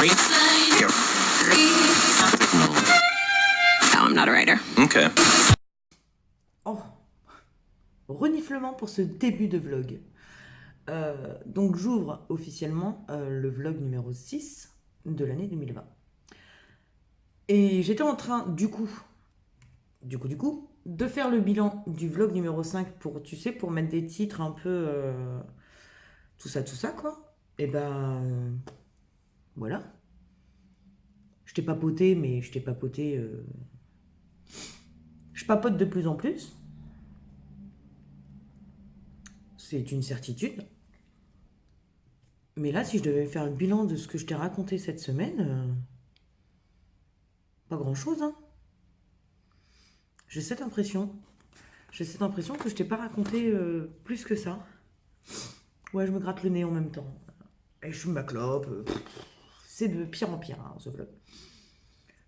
No, I'm not a writer. Okay. Oh, reniflement pour ce début de vlog. Donc j'ouvre officiellement le vlog numéro 6 de l'année 2020. Et j'étais en train, du coup, de faire le bilan du vlog numéro 5 pour, tu sais, pour mettre des titres un peu... tout ça, quoi. Et ben... voilà. Je t'ai papoté, mais je t'ai papoté... Je papote de plus en plus. C'est une certitude. Mais là, si je devais faire le bilan de ce que je t'ai raconté cette semaine, pas grand-chose, hein. J'ai cette impression que je t'ai pas raconté plus que ça. Ouais, je me gratte le nez en même temps. Et je fume ma clope. C'est de pire en pire, hein, ce vlog.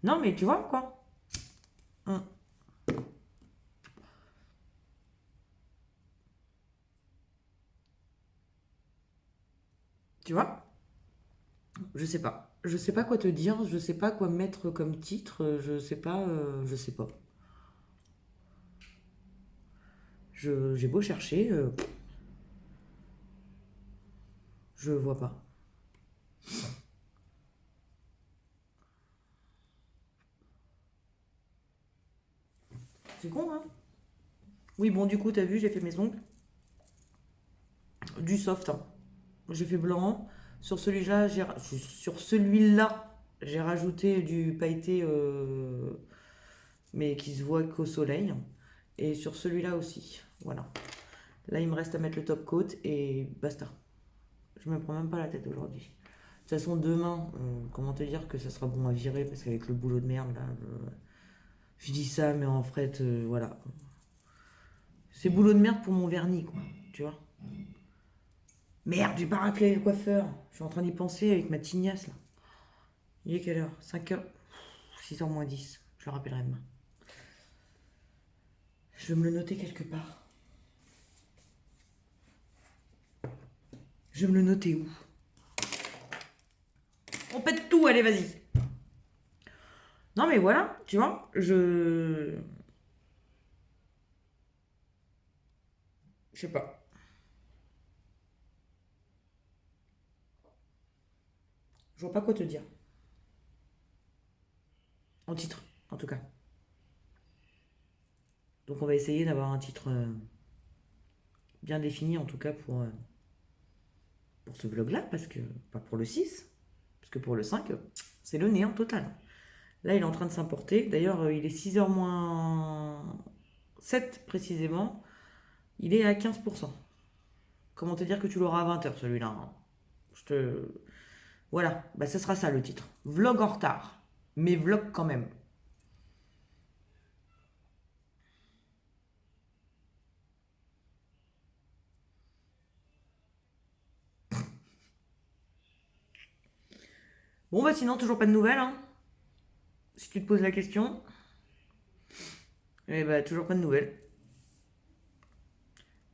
Non, mais tu vois, quoi. Tu vois? Je sais pas. Je sais pas quoi te dire, je sais pas quoi mettre comme titre, je sais pas, je sais pas. J'ai beau chercher, je vois pas. C'est con, hein? Oui, bon, du coup, t'as vu, j'ai fait mes ongles. Du soft, hein. J'ai fait blanc. Sur celui-là, j'ai rajouté du pailleté, mais qui se voit qu'au soleil. Et sur celui-là aussi, voilà. Là, il me reste à mettre le top coat et basta. Je me prends même pas la tête aujourd'hui. De toute façon, demain, comment te dire que ça sera bon à virer parce qu'avec le boulot de merde, là, je dis ça, mais en fait, voilà. C'est boulot de merde pour mon vernis, quoi. Tu vois? Merde, j'ai pas rappelé le coiffeur. Je suis en train d'y penser avec ma tignasse, là. Il est quelle heure? 5h? 6h moins 10. Je le rappellerai demain. Je vais me le noter quelque part. Je vais me le noter où? On pète tout, allez, vas-y. Non, mais voilà, tu vois, je sais pas. Je vois pas quoi te dire. En titre, en tout cas. Donc on va essayer d'avoir un titre bien défini, en tout cas pour ce vlog-là, parce que, pas pour le 6, parce que pour le 5, c'est le néant total. Là, il est en train de s'importer. D'ailleurs, il est 6h moins 7 précisément. Il est à 15%. Comment te dire que tu l'auras à 20h celui-là, hein. Voilà, bah ce sera ça le titre. Vlog en retard, mais vlog quand même. Bon bah sinon, toujours pas de nouvelles, hein. Si tu te poses la question. Eh bah toujours pas de nouvelles.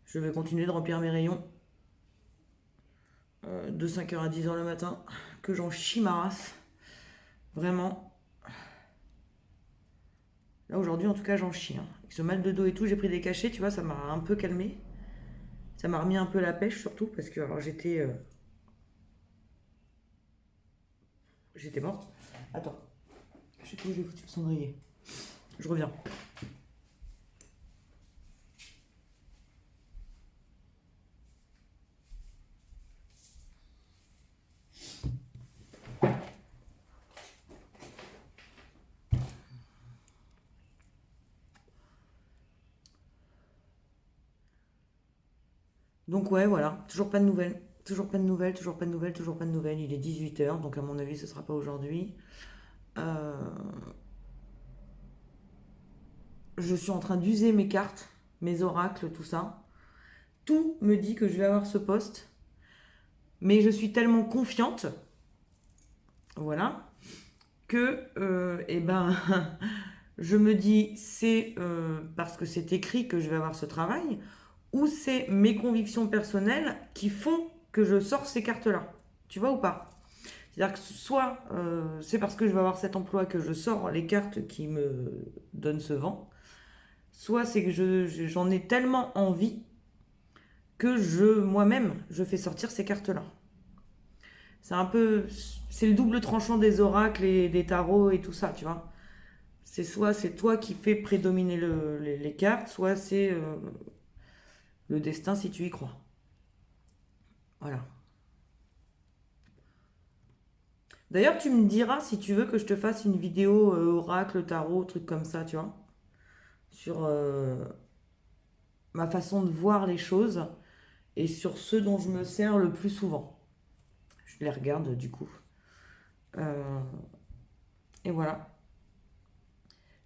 Je vais continuer de remplir mes rayons. De 5h à 10h le matin. Que j'en chie ma race. Vraiment. Là aujourd'hui en tout cas j'en chie, hein. Avec ce mal de dos et tout, j'ai pris des cachets, tu vois, ça m'a un peu calmé. Ça m'a remis un peu la pêche surtout parce que alors j'étais morte. Attends. Je sais plus où j'ai foutu le cendrier. Je reviens. Donc ouais, voilà, toujours pas de nouvelles. Toujours pas de nouvelles, toujours pas de nouvelles, toujours pas de nouvelles. Il est 18h, donc à mon avis ce sera pas aujourd'hui. Euh, Je suis en train d'user mes cartes, mes oracles, tout ça. Tout me dit que je vais avoir ce poste. Mais je suis tellement confiante, voilà, que eh ben, je me dis c'est parce que c'est écrit que je vais avoir ce travail, ou c'est mes convictions personnelles qui font que je sors ces cartes-là. Tu vois ou pas? C'est-à-dire que soit c'est parce que je vais avoir cet emploi que je sors les cartes qui me donnent ce vent, soit c'est que j'en ai tellement envie que moi-même, je fais sortir ces cartes-là. C'est un peu, c'est le double tranchant des oracles et des tarots et tout ça, tu vois. C'est soit c'est toi qui fais prédominer les cartes, soit c'est le destin si tu y crois. Voilà. D'ailleurs, tu me diras si tu veux que je te fasse une vidéo oracle, tarot, truc comme ça, tu vois, sur ma façon de voir les choses et sur ce dont je me sers le plus souvent. Je les regarde du coup. Euh, et voilà.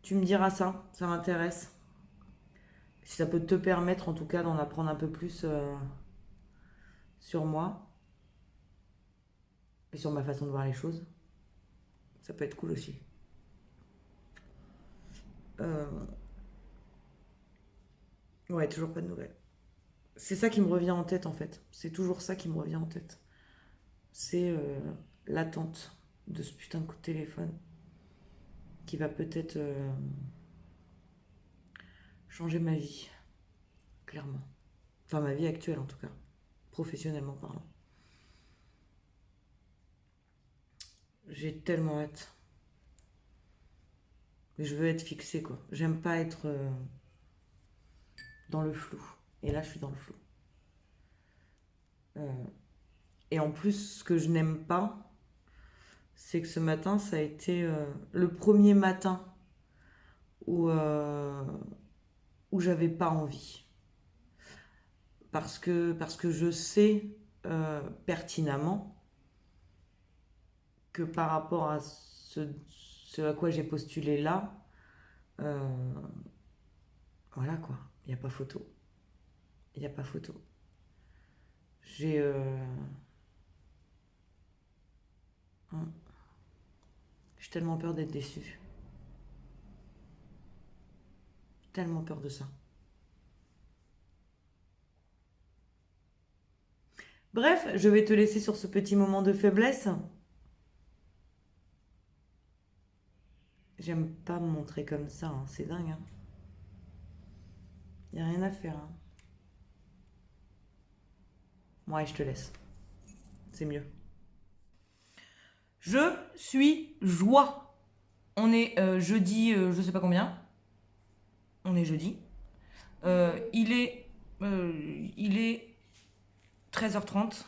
Tu me diras ça m'intéresse. Si ça peut te permettre en tout cas d'en apprendre un peu plus sur moi et sur ma façon de voir les choses, ça peut être cool aussi. Euh, ouais, toujours pas de nouvelles. C'est ça qui me revient en tête en fait. C'est toujours ça qui me revient en tête. C'est l'attente de ce putain de coup de téléphone qui va peut-être changer ma vie, clairement. Enfin, ma vie actuelle en tout cas, professionnellement parlant. J'ai tellement hâte. Mais je veux être fixée quoi. J'aime pas être dans le flou. Et là, je suis dans le flou. Euh, et en plus, ce que je n'aime pas, c'est que ce matin, ça a été le premier matin où, où j'avais pas envie. Parce que je sais pertinemment que par rapport à ce à quoi j'ai postulé là, euh, voilà quoi, il n'y a pas photo. Il n'y a pas photo. J'ai hein, j'ai tellement peur d'être déçue. Tellement peur de ça. Bref, je vais te laisser sur ce petit moment de faiblesse. J'aime pas me montrer comme ça, hein, c'est dingue. Hein. Y a rien à faire. Hein. Ouais, je te laisse. C'est mieux. Je suis joie. On est jeudi, je sais pas combien. On est jeudi. Il est, il est 13h30.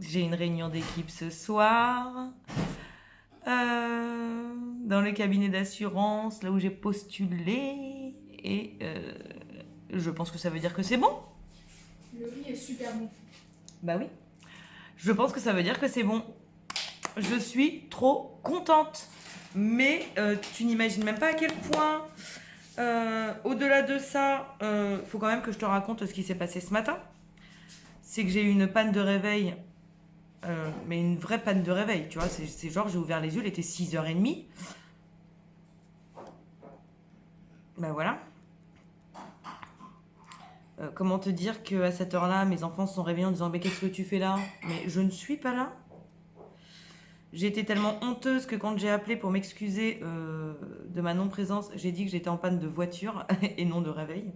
J'ai une réunion d'équipe ce soir. Dans le cabinet d'assurance, là où j'ai postulé. Et je pense que ça veut dire que c'est bon. Le riz est super bon. Bah oui. Je pense que ça veut dire que c'est bon. Je suis trop contente. Mais tu n'imagines même pas à quel point. Au-delà de ça, faut quand même que je te raconte ce qui s'est passé ce matin. C'est que j'ai eu une panne de réveil. Mais une vraie panne de réveil, tu vois. C'est genre, j'ai ouvert les yeux, il était 6h30. Ben voilà. Comment te dire qu'à cette heure-là, mes enfants se sont réveillés en disant mais qu'est-ce que tu fais là? Mais je ne suis pas là. J'ai été tellement honteuse que quand j'ai appelé pour m'excuser de ma non-présence, j'ai dit que j'étais en panne de voiture et non de réveil.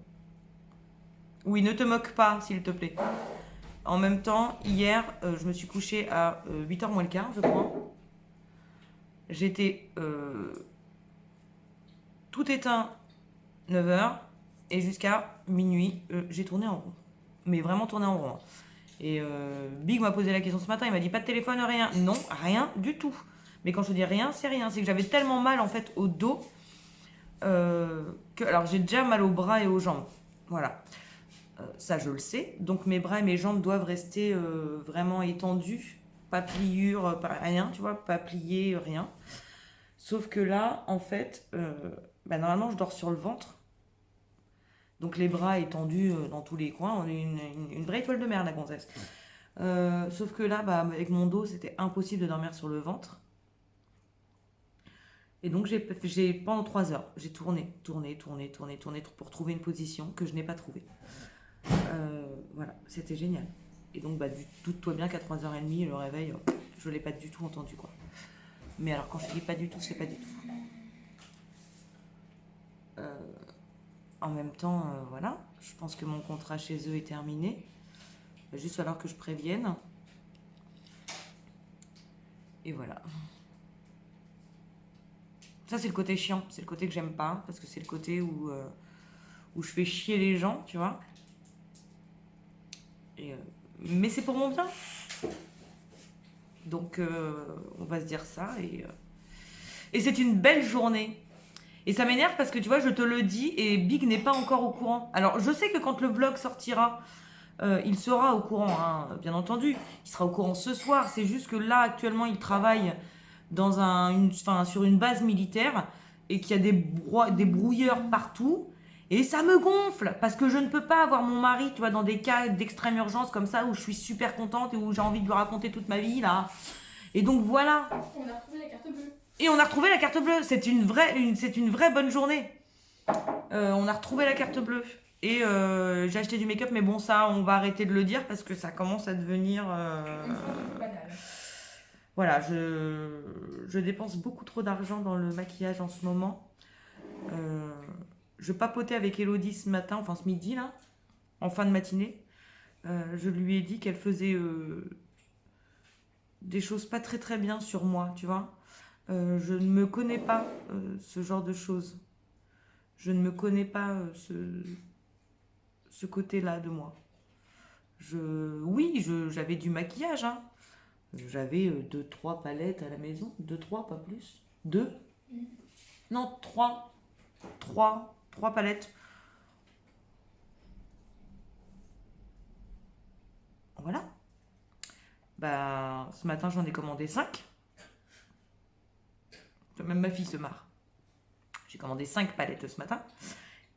Oui, ne te moque pas, s'il te plaît. En même temps, hier, je me suis couchée à 8h moins le quart, je crois. J'étais tout éteint 9h et jusqu'à minuit, j'ai tourné en rond. Mais vraiment tourné en rond. Et Big m'a posé la question ce matin, il m'a dit pas de téléphone, rien. Non, rien du tout. Mais quand je dis rien, c'est rien. C'est que j'avais tellement mal en fait au dos que. Alors j'ai déjà mal aux bras et aux jambes. Voilà. Ça je le sais. Donc mes bras et mes jambes doivent rester vraiment étendus. Pas pliure, pas rien, tu vois, pas plié, rien. Sauf que là, en fait, normalement je dors sur le ventre. Donc les bras étendus dans tous les coins. On est une vraie étoile de mer, la gonzesse. Sauf que là, avec mon dos, c'était impossible de dormir sur le ventre. Et donc pendant 3 heures, j'ai tourné pour trouver une position que je n'ai pas trouvée. Voilà, c'était génial. Et donc, doute-toi bien qu'à 3h30, le réveil, je l'ai pas du tout entendu, quoi. Mais alors, quand je dis pas du tout, c'est pas du tout. En même temps, voilà, je pense que mon contrat chez eux est terminé. Il va juste falloir que je prévienne. Et voilà. Ça, c'est le côté chiant. C'est le côté que j'aime pas. Parce que c'est le côté où je fais chier les gens, tu vois. Mais c'est pour mon bien. Donc, on va se dire ça. Et c'est une belle journée. Et ça m'énerve parce que, tu vois, je te le dis et Big n'est pas encore au courant. Alors, je sais que quand le vlog sortira, il sera au courant, hein, bien entendu. Il sera au courant ce soir. C'est juste que là, actuellement, il travaille sur une base militaire et qu'il y a des brouilleurs partout. Et ça me gonfle parce que je ne peux pas avoir mon mari, tu vois, dans des cas d'extrême urgence comme ça où je suis super contente et où j'ai envie de lui raconter toute ma vie, là. Et donc, voilà. On a retrouvé la carte bleue. Et on a retrouvé la carte bleue. C'est une vraie bonne journée. On a retrouvé la carte bleue. Et j'ai acheté du make-up, mais bon, ça, on va arrêter de le dire parce que ça commence à devenir... Banal. Voilà, je dépense beaucoup trop d'argent dans le maquillage en ce moment. Je papotais avec Elodie ce matin, enfin ce midi, là, en fin de matinée. Je lui ai dit qu'elle faisait des choses pas très très bien sur moi, tu vois. Je ne me connais pas ce genre de choses. Je ne me connais pas ce côté-là de moi. Oui, j'avais du maquillage, hein. J'avais 2-3 palettes à la maison. 2-3, pas plus. 2 Non, 3. 3 palettes. Voilà. Bah, ce matin, j'en ai commandé 5. Même ma fille se marre. J'ai commandé 5 palettes ce matin.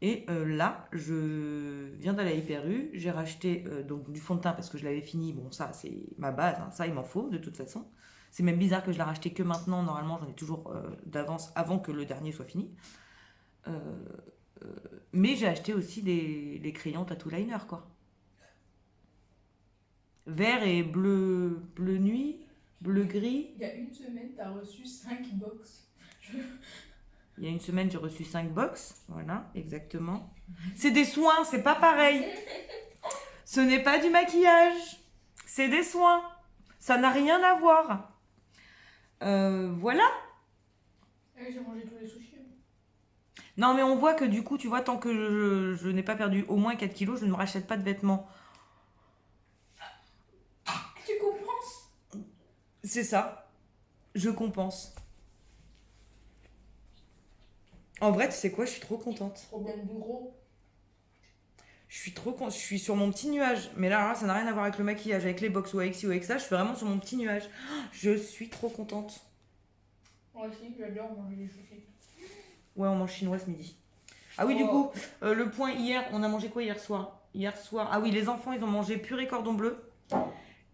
Et là, je viens d'aller à Hyper U. J'ai racheté donc du fond de teint parce que je l'avais fini. Bon, ça, c'est ma base. Hein. Ça, il m'en faut de toute façon. C'est même bizarre que je l'ai racheté que maintenant. Normalement, j'en ai toujours d'avance avant que le dernier soit fini. Mais j'ai acheté aussi les crayons tattoo liner, quoi. Vert et bleu nuit, bleu gris. Il y a une semaine, t'as reçu 5 box. Il y a une semaine, j'ai reçu 5 box. Voilà, exactement. C'est des soins, c'est pas pareil. Ce n'est pas du maquillage. C'est des soins. Ça n'a rien à voir. Voilà. J'ai mangé tous les sushis. Non, mais on voit que du coup, tu vois, tant que je n'ai pas perdu au moins 4 kilos, je ne me rachète pas de vêtements. Tu compenses? C'est ça. Je compense. En vrai, tu sais quoi, je suis trop contente. Problème de gros. Je suis sur mon petit nuage. Mais là, ça n'a rien à voir avec le maquillage, avec les box ou avec ci ou avec ça. Je suis vraiment sur mon petit nuage. Je suis trop contente. Moi aussi, j'adore manger des sushis. Ouais, on mange chinois ce midi. Ah oui, du coup, le point hier, on a mangé quoi hier soir? Hier soir, ah oui, les enfants, ils ont mangé purée cordon bleu.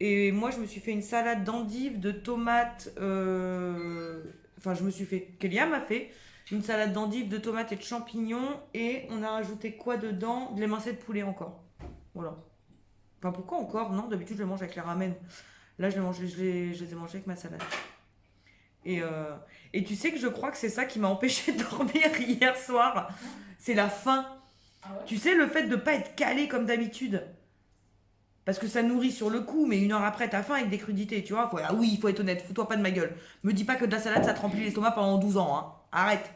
Et moi, je me suis fait une salade d'endives, de tomates. Enfin, je me suis fait. Kélia m'a fait une salade d'endives, de tomates et de champignons. Et on a rajouté quoi dedans? De l'émincé de poulet encore. Voilà. Enfin, pourquoi encore? Non, d'habitude, je les mange avec les ramen. Là, je les ai mangés avec ma salade. Et tu sais que je crois que c'est ça qui m'a empêché de dormir hier soir. C'est la faim. Ah ouais? Tu sais, le fait de pas être calé comme d'habitude. Parce que ça nourrit sur le coup, mais 1 heure après, t'as faim avec des crudités, tu vois. Ah oui, il faut être honnête, fous-toi pas de ma gueule. Me dis pas que de la salade, ça te remplit l'estomac pendant 12 ans, hein. Arrête.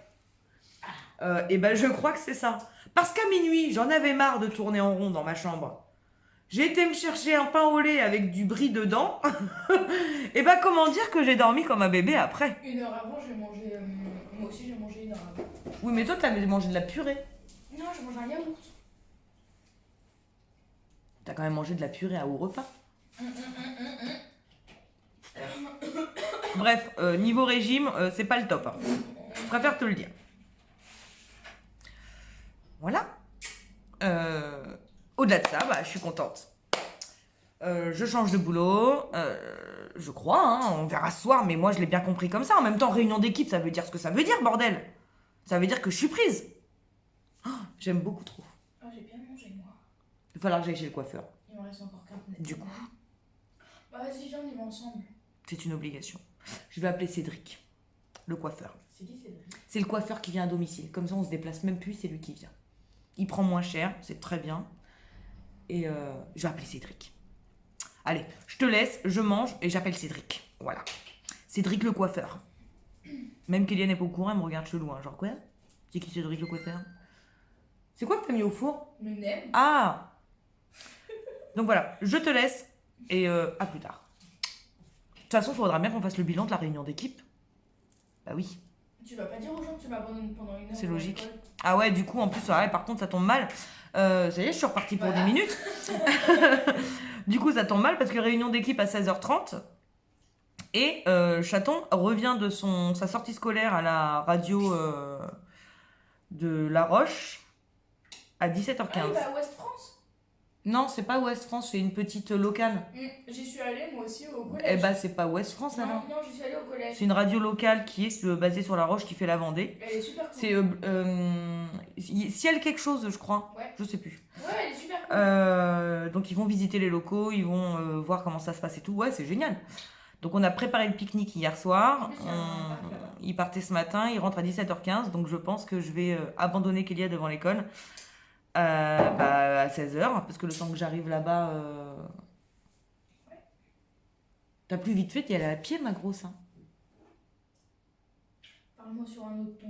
Et ben, je crois que c'est ça. Parce qu'à minuit, j'en avais marre de tourner en rond dans ma chambre. J'ai été me chercher un pain au lait avec du brie dedans. Et ben, comment dire que j'ai dormi comme un bébé après? 1 heure avant, j'ai mangé. Moi aussi, j'ai mangé 1 heure avant. Oui, mais toi, t'avais mangé de la purée. Non, j'ai mangé un yaourt. T'as quand même mangé de la purée au repas. Bref, niveau régime, c'est pas le top. Hein. Je préfère te le dire. Voilà. Au-delà de ça, bah, je suis contente. Je change de boulot. Je crois, hein, on verra ce soir, mais moi je l'ai bien compris comme ça. En même temps, réunion d'équipe, ça veut dire ce que ça veut dire, bordel. Ça veut dire que je suis prise. Oh, j'aime beaucoup trop. Ah, j'ai bien mangé, moi. Il va falloir que j'aille chez le coiffeur. Il me reste encore 4 minutes. Du coup. Bah, vas-y, viens, on y va ensemble. C'est une obligation. Je vais appeler Cédric, le coiffeur. C'est qui Cédric? C'est le coiffeur qui vient à domicile. Comme ça, on se déplace même plus, c'est lui qui vient. Il prend moins cher, c'est très bien. Et je vais appeler Cédric. Allez, je te laisse, je mange et j'appelle Cédric. Voilà. Cédric le coiffeur. Même Kéliane n'est pas au courant, elle me regarde chelou. Hein. Genre quoi? C'est qui Cédric le coiffeur? C'est quoi que t'as mis au four? Le nem. Ah! Donc voilà, je te laisse et à plus tard. De toute façon, il faudra bien qu'on fasse le bilan de la réunion d'équipe. Bah oui, Tu vas pas dire aux gens que tu m'abandonnes pendant 1 heure. c'est à logique. l'école. Ah ouais, du coup, en plus, ouais, par contre, ça tombe mal. Ça y est, je suis repartie pour Voilà. 10 minutes. Du coup, ça tombe mal parce que réunion d'équipe à 16h30. Et Chaton revient de sa sortie scolaire à la radio de La Roche à 17h15. Ah, il va à Ouest France. Non, c'est pas Ouest France, c'est une petite locale. J'y suis allée moi aussi au collège. Eh bah, c'est pas Ouest France non, alors. non, j'y suis allée au collège. C'est une radio locale qui est basée sur La Roche qui fait la Vendée. Elle est super cool. C'est Ciel quelque chose, je crois. Ouais. Je sais plus. Ouais, elle est super cool. Donc ils vont visiter les locaux, ils vont voir comment ça se passe et tout. Ouais, c'est génial. Donc on a préparé le pique-nique hier soir. En plus, il y a un parc là-bas. Il partait ce matin, il rentre à 17h15. Donc je pense que je vais abandonner Kélia devant l'école à 16h. Parce que le temps que j'arrive là-bas... T'as plus vite fait d'y aller à pied, ma grosse. Hein. Parle-moi sur un autre ton.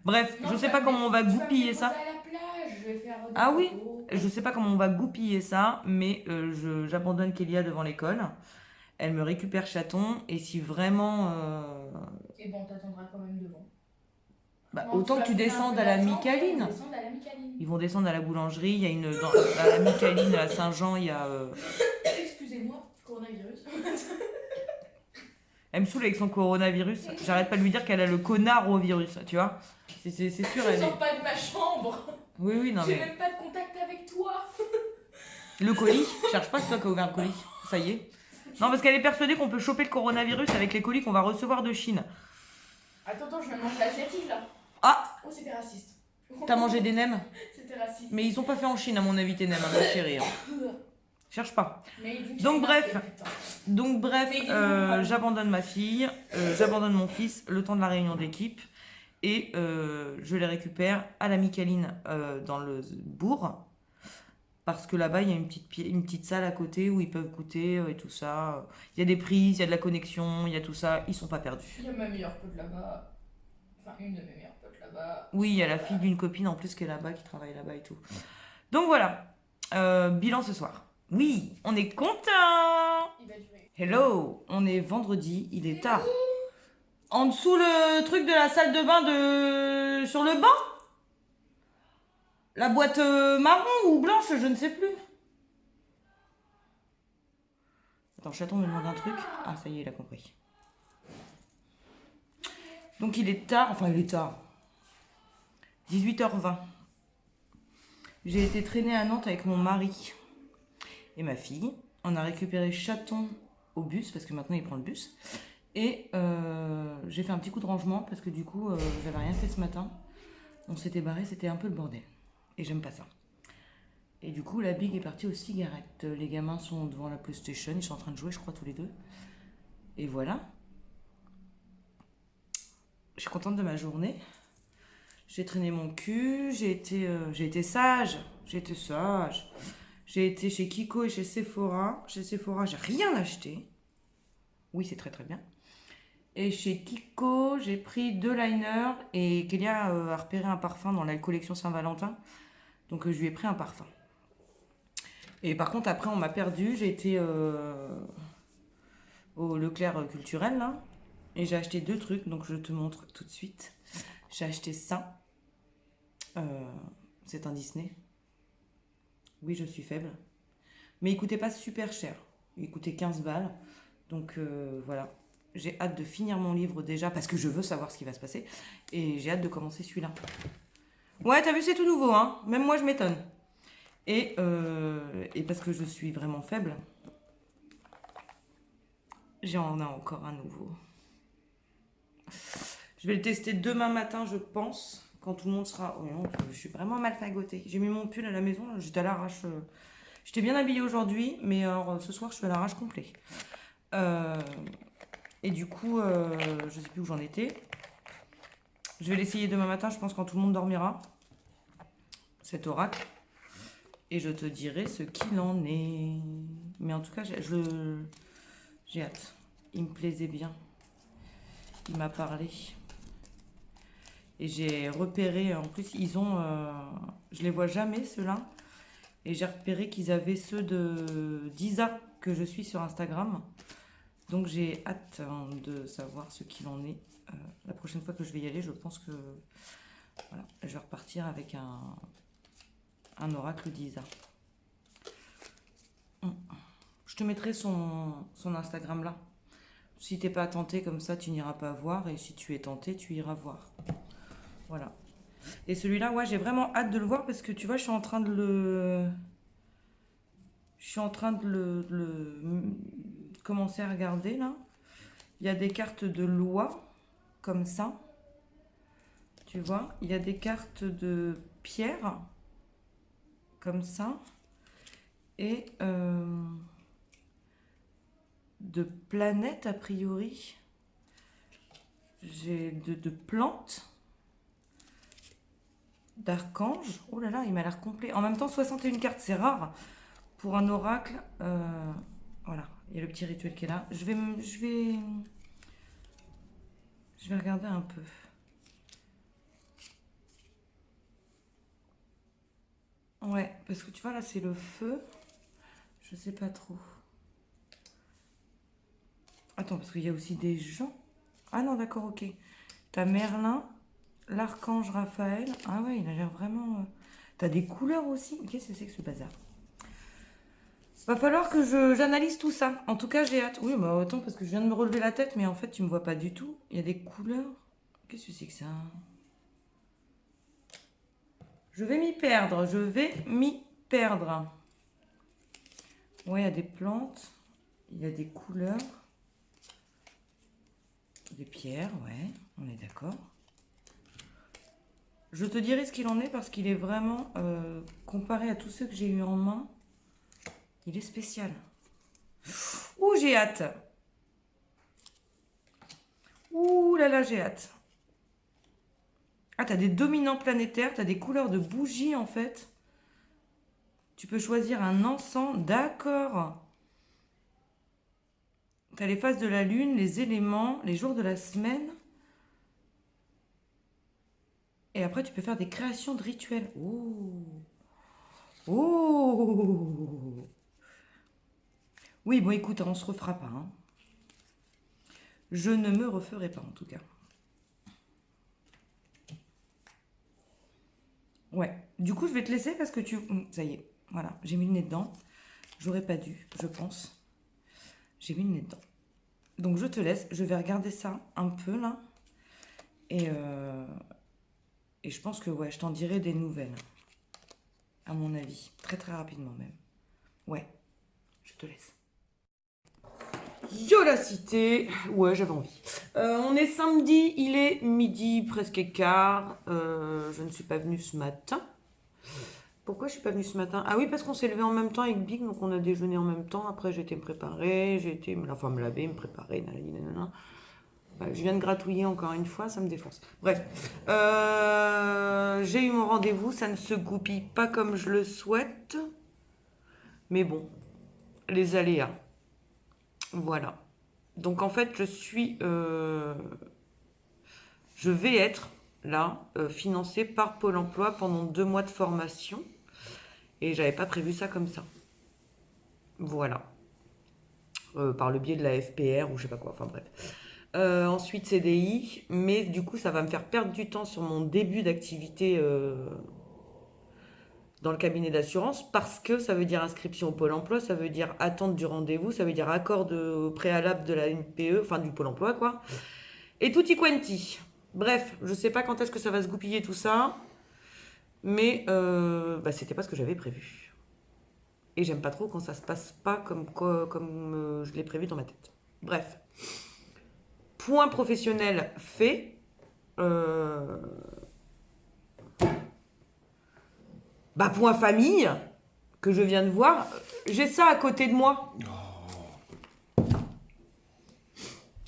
Bref, Non, je tu sais vas pas me comment on va tu vas me goupiller déposer ça. à la plage, je vais faire des Ah oui. photos. Je sais pas comment on va goupiller ça, mais j'abandonne Kélia devant l'école. Elle me récupère Chaton, et si vraiment... Et bon, on t'attendra quand même devant. bah, Non, autant vas que tu filer un descendes peu à la d'argent, Micaline. on descend à la Micaline. Ils vont descendre à la boulangerie. Il y a à la Micaline, à Saint-Jean, il y a... Excusez-moi, coronavirus. Elle me saoule avec son coronavirus. J'arrête pas de lui dire qu'elle a le connard au virus, tu vois. C'est sûr, Je elle est... sors pas de ma chambre. Oui, oui, non J'ai mais... même pas de contact avec toi. Le colis, cherche pas, c'est toi qui as ouvert le colis. Ça y est. Non, parce qu'elle est persuadée qu'on peut choper le coronavirus avec les colis qu'on va recevoir de Chine. Attends, je viens de manger l'asiatique là. Ah, Oh, c'était raciste. t'as mangé des nems? C'était raciste. Mais ils sont pas faits en Chine, à mon avis, tes nems, ma chérie. Hein. Cherche pas. Mais d'une Donc, Chine, bref. putain. Donc bref, Mais dis-moi. j'abandonne ma fille, j'abandonne mon fils le temps de la réunion d'équipe et je les récupère à la Micaline dans le bourg parce que là-bas il y a une petite salle à côté où ils peuvent goûter et tout ça. Il y a des prises, il y a de la connexion, il y a tout ça, ils sont pas perdus. Il y a ma meilleure pote là-bas. Enfin, une de mes meilleures potes là-bas. Oui, il y a la fille d'une copine en plus qui est là-bas, qui travaille là-bas et tout. Donc voilà, bilan ce soir. Oui, on est content. Il va durer. Hello, on est vendredi, il est tard. En dessous le truc de la salle de bain sur le banc? La boîte marron ou blanche, je ne sais plus. Attends, Chaton me demande un truc. Ah, ça y est, il a compris. Donc il est tard, enfin il est tard. 18h20. J'ai été traînée à Nantes avec mon mari et ma fille. On a récupéré Chaton au bus, parce que maintenant il prend le bus. Et j'ai fait un petit coup de rangement, parce que du coup, j'avais rien fait ce matin. On s'était barré, c'était un peu le bordel. Et j'aime pas ça. Et du coup, la Big est partie aux cigarettes. Les gamins sont devant la PlayStation, ils sont en train de jouer, je crois, tous les deux. Et voilà. Je suis contente de ma journée. J'ai traîné mon cul, j'ai été sage. J'ai été sage. J'ai été chez Kiko et chez Sephora. Chez Sephora, j'ai rien acheté. Oui, c'est très très bien. Et chez Kiko, j'ai pris 2 liners et Kélia a repéré un parfum dans la collection Saint-Valentin. Donc je lui ai pris un parfum. Et par contre, après, on m'a perdu. J'ai été au Leclerc culturel, là. Et j'ai acheté 2 trucs, donc je te montre tout de suite. J'ai acheté ça. C'est un Disney. Oui, je suis faible. Mais il coûtait pas super cher. Il coûtait 15 balles. Donc voilà. J'ai hâte de finir mon livre déjà parce que je veux savoir ce qui va se passer. Et j'ai hâte de commencer celui-là. Ouais, t'as vu, c'est tout nouveau, hein. Même moi, je m'étonne. Et parce que je suis vraiment faible, j'en ai encore un nouveau. Je vais le tester demain matin, je pense, quand tout le monde sera... Oh non, je suis vraiment mal fagotée. J'ai mis mon pull à la maison, j'étais à l'arrache. J'étais bien habillée aujourd'hui, mais alors ce soir, je suis à l'arrache complet. Et du coup, je sais plus où j'en étais. Je vais l'essayer demain matin, je pense, quand tout le monde dormira. Cet oracle. Et je te dirai ce qu'il en est. Mais en tout cas, j'ai hâte. Il me plaisait bien. Il m'a parlé. Et j'ai repéré, en plus, ils ont... je les vois jamais, ceux-là. Et j'ai repéré qu'ils avaient ceux d'Isa, que je suis sur Instagram. Donc j'ai hâte de savoir ce qu'il en est. La prochaine fois que je vais y aller, je pense que voilà, je vais repartir avec un oracle d'Isa. Je te mettrai son Instagram là. Si t'es pas tenté comme ça, tu n'iras pas voir. Et si tu es tenté, tu iras voir. Voilà. Et celui-là, ouais, j'ai vraiment hâte de le voir parce que tu vois, je suis en train de le... Je suis en train de le commencer à regarder là. Il y a des cartes de loi comme ça. Tu vois, il y a des cartes de pierre comme ça. Et de planètes a priori. J'ai de plantes. D'archanges. Oh là là, il m'a l'air complet. En même temps, 61 cartes, c'est rare pour un oracle. Voilà, il y a le petit rituel qui est là. Je vais regarder un peu. Ouais, parce que tu vois, là, c'est le feu. Je sais pas trop. Attends, parce qu'il y a aussi des gens. Ah non, d'accord, ok. T'as Merlin, l'archange Raphaël. Ah ouais, il a l'air vraiment... T'as des couleurs aussi. Qu'est-ce que c'est que ce bazar? Va falloir que j'analyse tout ça. En tout cas, j'ai hâte. Oui, bah autant parce que je viens de me relever la tête, mais en fait, tu me vois pas du tout. Il y a des couleurs. Qu'est-ce que c'est que ça? Je vais m'y perdre. Je vais m'y perdre. Ouais, il y a des plantes. Il y a des couleurs. Des pierres, ouais. On est d'accord. Je te dirai ce qu'il en est parce qu'il est vraiment, comparé à tous ceux que j'ai eu en main, il est spécial. Ouh, j'ai hâte. Ouh là là, j'ai hâte. Ah, t'as des dominants planétaires, t'as des couleurs de bougies en fait. Tu peux choisir un encens, d'accord. T'as les phases de la lune, les éléments, les jours de la semaine. Et après, tu peux faire des créations de rituels. Oh. Oh. Oui, bon, écoute, on se refera pas. Hein. Je ne me referai pas, en tout cas. Ouais. Du coup, je vais te laisser parce que tu... Ça y est. Voilà. J'ai mis le nez dedans. J'aurais pas dû, je pense. J'ai mis le nez dedans. Donc, je te laisse. Je vais regarder ça un peu, là. Et je pense que, ouais, je t'en dirai des nouvelles. À mon avis. Très, très rapidement, même. Ouais. Je te laisse. Yo la cité. Ouais, j'avais envie. On est samedi, il est midi presque quart. Je ne suis pas venue ce matin. Pourquoi je suis pas venue ce matin? Ah oui, parce qu'on s'est levé en même temps avec Big, donc on a déjeuné en même temps. Après, j'ai été me préparer, j'ai été enfin, me laver, me préparer. Nanana. Bah, je viens de gratouiller encore une fois, ça me défonce. Bref, j'ai eu mon rendez-vous, ça ne se goupille pas comme je le souhaite. Mais bon, les aléas. Voilà. Donc en fait, je vais être là, financée par Pôle emploi pendant 2 mois de formation. Et j'avais pas prévu ça comme ça. Voilà. Par le biais de la FPR ou je sais pas quoi, enfin bref. Ensuite CDI, mais du coup ça va me faire perdre du temps sur mon début d'activité dans le cabinet d'assurance parce que ça veut dire inscription au Pôle emploi, ça veut dire attente du rendez-vous, ça veut dire accord de préalable de la NPE, enfin du Pôle emploi quoi. Et tutti quanti. Bref, je sais pas quand est-ce que ça va se goupiller tout ça, mais c'était pas ce que j'avais prévu. Et j'aime pas trop quand ça se passe pas comme je l'ai prévu dans ma tête. Bref. Point professionnel fait. Point famille, que je viens de voir. J'ai ça à côté de moi.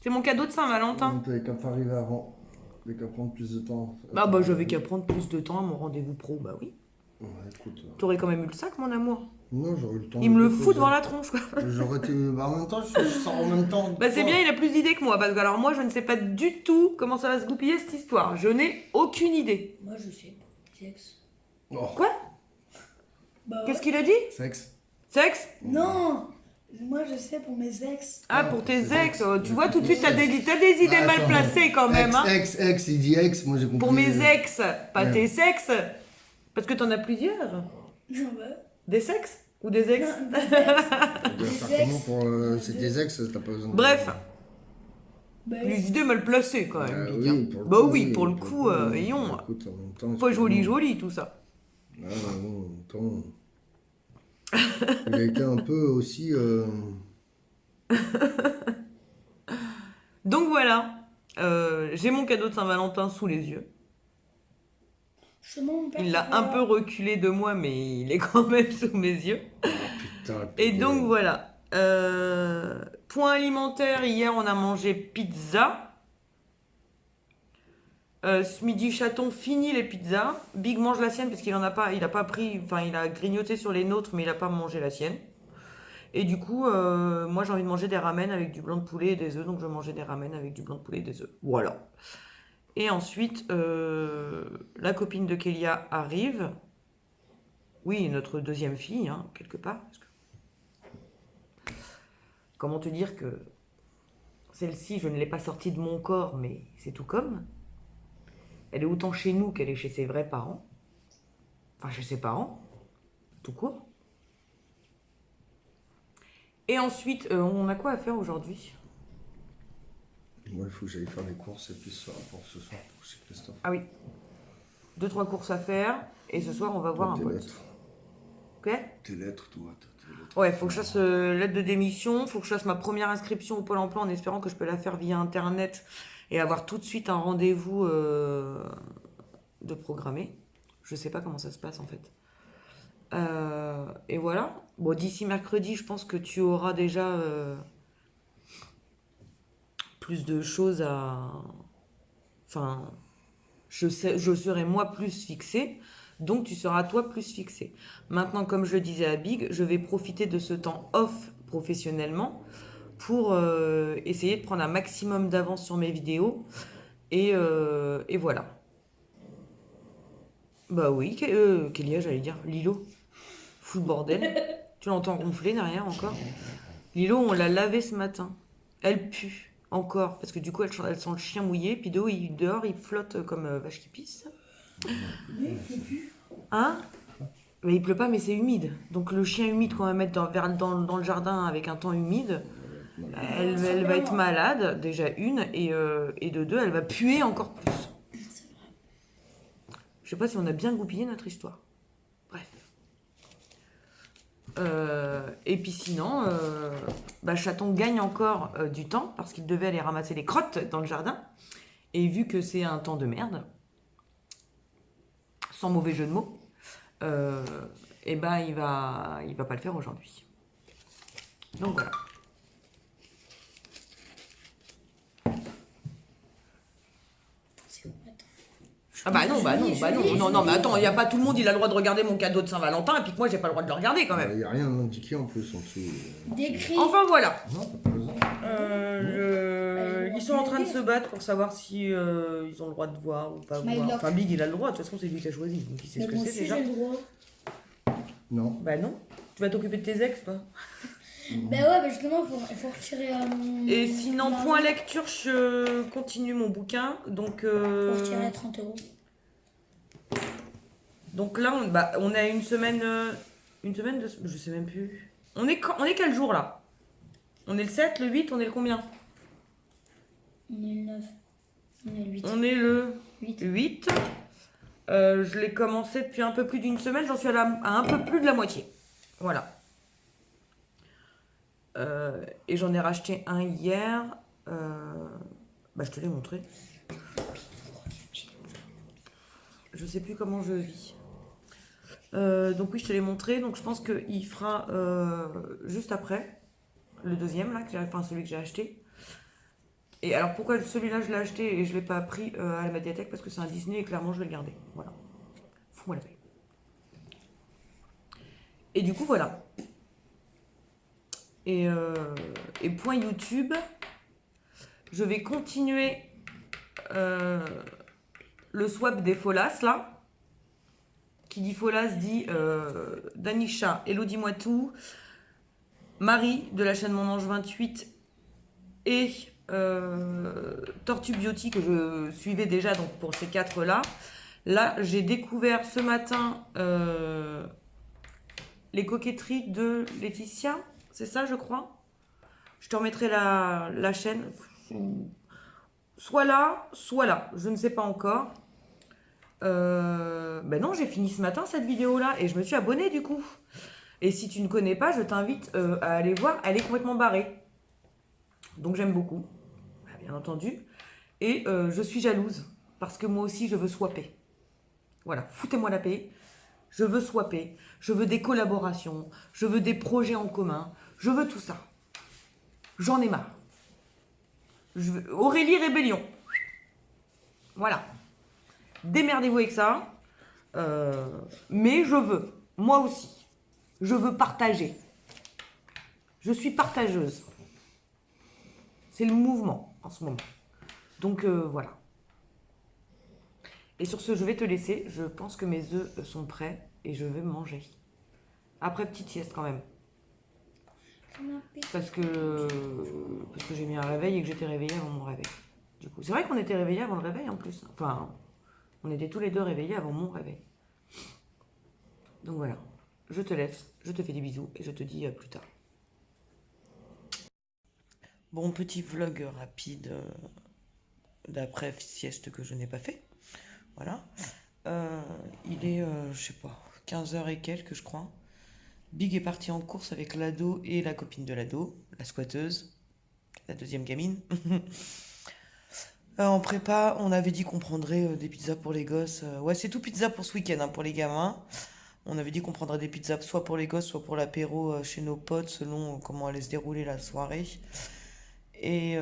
C'est mon cadeau de Saint-Valentin. T'avais qu'à pas arriver avant. T'avais qu'à prendre plus de temps. Bah j'avais qu'à prendre plus de temps à mon rendez-vous pro, bah oui. Ouais, écoute. T'aurais quand même eu le sac, mon amour. Non, j'aurais eu le temps. Il de me le déposer. fout devant la tronche, quoi. J'aurais été. Bah, en même temps, je sors en même temps. Bah c'est bien, il a plus d'idées que moi, parce que alors moi je ne sais pas du tout comment ça va se goupiller cette histoire. Je n'ai aucune idée. Moi, je sais. Sexe. Oh, Quoi? Bah ouais. Qu'est-ce qu'il a dit? sexe. Sexe? Non. Moi, je sais pour mes ex. Ah, pour tes ex, tu vois tout de suite, t'as des idées Bah, mal attends. placées quand même, hein. Ex, il dit ex, moi j'ai compris. Pour mes ex, pas Ouais. tes sexes. Parce que t'en as plusieurs. Non, bah. Des sexes? Ou des ex? Non, des ex. Tu dois faire Des comment ex. pour. C'est tes ex, t'as pas besoin de. Bref, Bah, les idées mal placées quand même. Big, hein. Oui, pour le Bah coup, oui, pour le coup, ayons. Écoute, en même temps, Pas joli, excuse-moi. joli tout ça. Ah, non, en même temps. Il a été un peu aussi. Donc voilà, j'ai mon cadeau de Saint-Valentin sous les yeux. justement, mon père. Il l'a un peu reculé de moi, mais il est quand même sous mes yeux. Putain. Et donc voilà. Point alimentaire, hier on a mangé pizza. Ce midi chaton fini les pizzas. Big mange la sienne parce qu'il en a pas, il a pas pris, enfin il a grignoté sur les nôtres mais il a pas mangé la sienne. Et du coup, moi j'ai envie de manger des ramen avec du blanc de poulet et des œufs, donc je vais manger des ramen avec du blanc de poulet et des œufs. Voilà. Et ensuite, la copine de Kélia arrive. Oui, notre deuxième fille, hein, quelque part. Parce que... Comment te dire que celle-ci, je ne l'ai pas sortie de mon corps, mais c'est tout comme. Elle est autant chez nous qu'elle est chez ses vrais parents. Enfin, chez ses parents, tout court. Et ensuite, on a quoi à faire aujourd'hui? Moi, il faut que j'aille faire les courses et puis ce soir pour chez Christophe. Ah oui. 2-3 courses à faire. Et ce soir, on va voir un Tes pote. lettres. Ok? Tes lettres, toi. Tes lettres. Ouais, faut que je fasse lettre de démission. Faut que je fasse ma première inscription au Pôle emploi en espérant que je peux la faire via Internet et avoir tout de suite un rendez-vous de programmé. Je sais pas comment ça se passe en fait. Et voilà. Bon, d'ici mercredi, je pense que tu auras déjà plus de choses à... Enfin, je serai moi plus fixée, donc tu seras toi plus fixée. Maintenant, comme je le disais à Big, je vais profiter de ce temps off professionnellement pour essayer de prendre un maximum d'avance sur mes vidéos. Et voilà. Bah oui, Kélia, j'allais dire, Lilo. Fou le bordel. Tu l'entends ronfler derrière encore. Lilo, on l'a lavé ce matin. Elle pue encore, parce que du coup, elle sent le chien mouillé, puis dehors, il flotte comme vache qui pisse. Hein? Mais il pleut pas, mais c'est humide. Donc le chien humide qu'on va mettre dans le jardin avec un temps humide, elle va être malade, déjà une, et de deux, elle va puer encore plus. Je sais pas si on a bien goupillé notre histoire. Bref. Et puis sinon, Chaton gagne encore du temps parce qu'il devait aller ramasser les crottes dans le jardin. Et vu que c'est un temps de merde, sans mauvais jeu de mots, il va pas le faire aujourd'hui. Donc voilà. Ah bah non, mais attends, il y a pas tout le monde, il a le droit de regarder mon cadeau de Saint-Valentin et puis que moi j'ai pas le droit de le regarder quand même. Il n'y a rien indiqué en plus en dessous. Décrit. Enfin voilà. Non, t'as pas besoin. Ils sont en train de se battre pour savoir si ils ont le droit de voir ou pas My voir. love. Enfin Big il a le droit, de toute façon c'est lui qui a choisi, donc il sait Mais ce que moi c'est aussi, déjà. j'ai le droit. Non. Bah non, tu vas t'occuper de tes ex toi. Bah ouais, bah justement, il faut retirer. Et sinon, l'argent. point lecture, je continue mon bouquin. Donc, Faut retirer 30 €. donc là, on a une semaine de... Je sais même plus. On est quel jour là? On est le 7, le 8, on est le combien? On est le 9. On est le 8. On est le 8. 8. Je l'ai commencé depuis un peu plus d'une semaine, j'en suis à un peu plus de la moitié. Voilà. Et j'en ai racheté un hier. Je te l'ai montré. Je sais plus comment je vis. Donc oui, je te l'ai montré. Donc je pense qu'il fera juste après. Le deuxième, là, celui que j'ai acheté. Et alors pourquoi celui-là je l'ai acheté et je ne l'ai pas pris à la médiathèque? Parce que c'est un Disney et clairement je vais le garder. Voilà. Fous-moi la paix. Et du coup voilà. Et point YouTube, je vais continuer le swap des Folas là. Qui dit Folas dit Danisha, Elodie Moi Tout, Marie de la chaîne Mon Ange 28 et Tortue Beauty que je suivais déjà donc pour ces 4 là. Là j'ai découvert ce matin les coquetteries de Laetitia, c'est ça je crois. Je te remettrai la chaîne. Soit là, je ne sais pas encore. Ben non, j'ai fini ce matin cette vidéo-là et je me suis abonnée du coup. Et si tu ne connais pas, je t'invite à aller voir. Elle est complètement barrée. Donc j'aime beaucoup, bien entendu. Et je suis jalouse parce que moi aussi je veux swapper. Voilà, foutez-moi la paix. Je veux swapper. Je veux des collaborations. Je veux des projets en commun. Je veux tout ça. J'en ai marre. Aurélie Rébellion. Voilà. Démerdez-vous avec ça. Mais je veux. Moi aussi. Je veux partager. Je suis partageuse. C'est le mouvement en ce moment. Donc voilà. Et sur ce, je vais te laisser. Je pense que mes œufs sont prêts et je vais manger. Après, petite sieste quand même. Parce que j'ai mis un réveil et que j'étais réveillée avant mon réveil. Du coup, c'est vrai qu'on était réveillés avant le réveil en plus. Enfin, on était tous les deux réveillés avant mon réveil. Donc voilà. Je te laisse, je te fais des bisous et je te dis à plus tard. Bon, petit vlog rapide d'après sieste que je n'ai pas fait. Voilà. Il est, je sais pas, 15h et quelques, je crois. Big est parti en course avec l'ado et la copine de l'ado, la squatteuse, la deuxième gamine. En prépa, on avait dit qu'on prendrait des pizzas pour les gosses. Ouais, c'est tout pizza pour ce week-end, hein, pour les gamins. On avait dit qu'on prendrait des pizzas soit pour les gosses, soit pour l'apéro chez nos potes, selon comment allait se dérouler la soirée. Et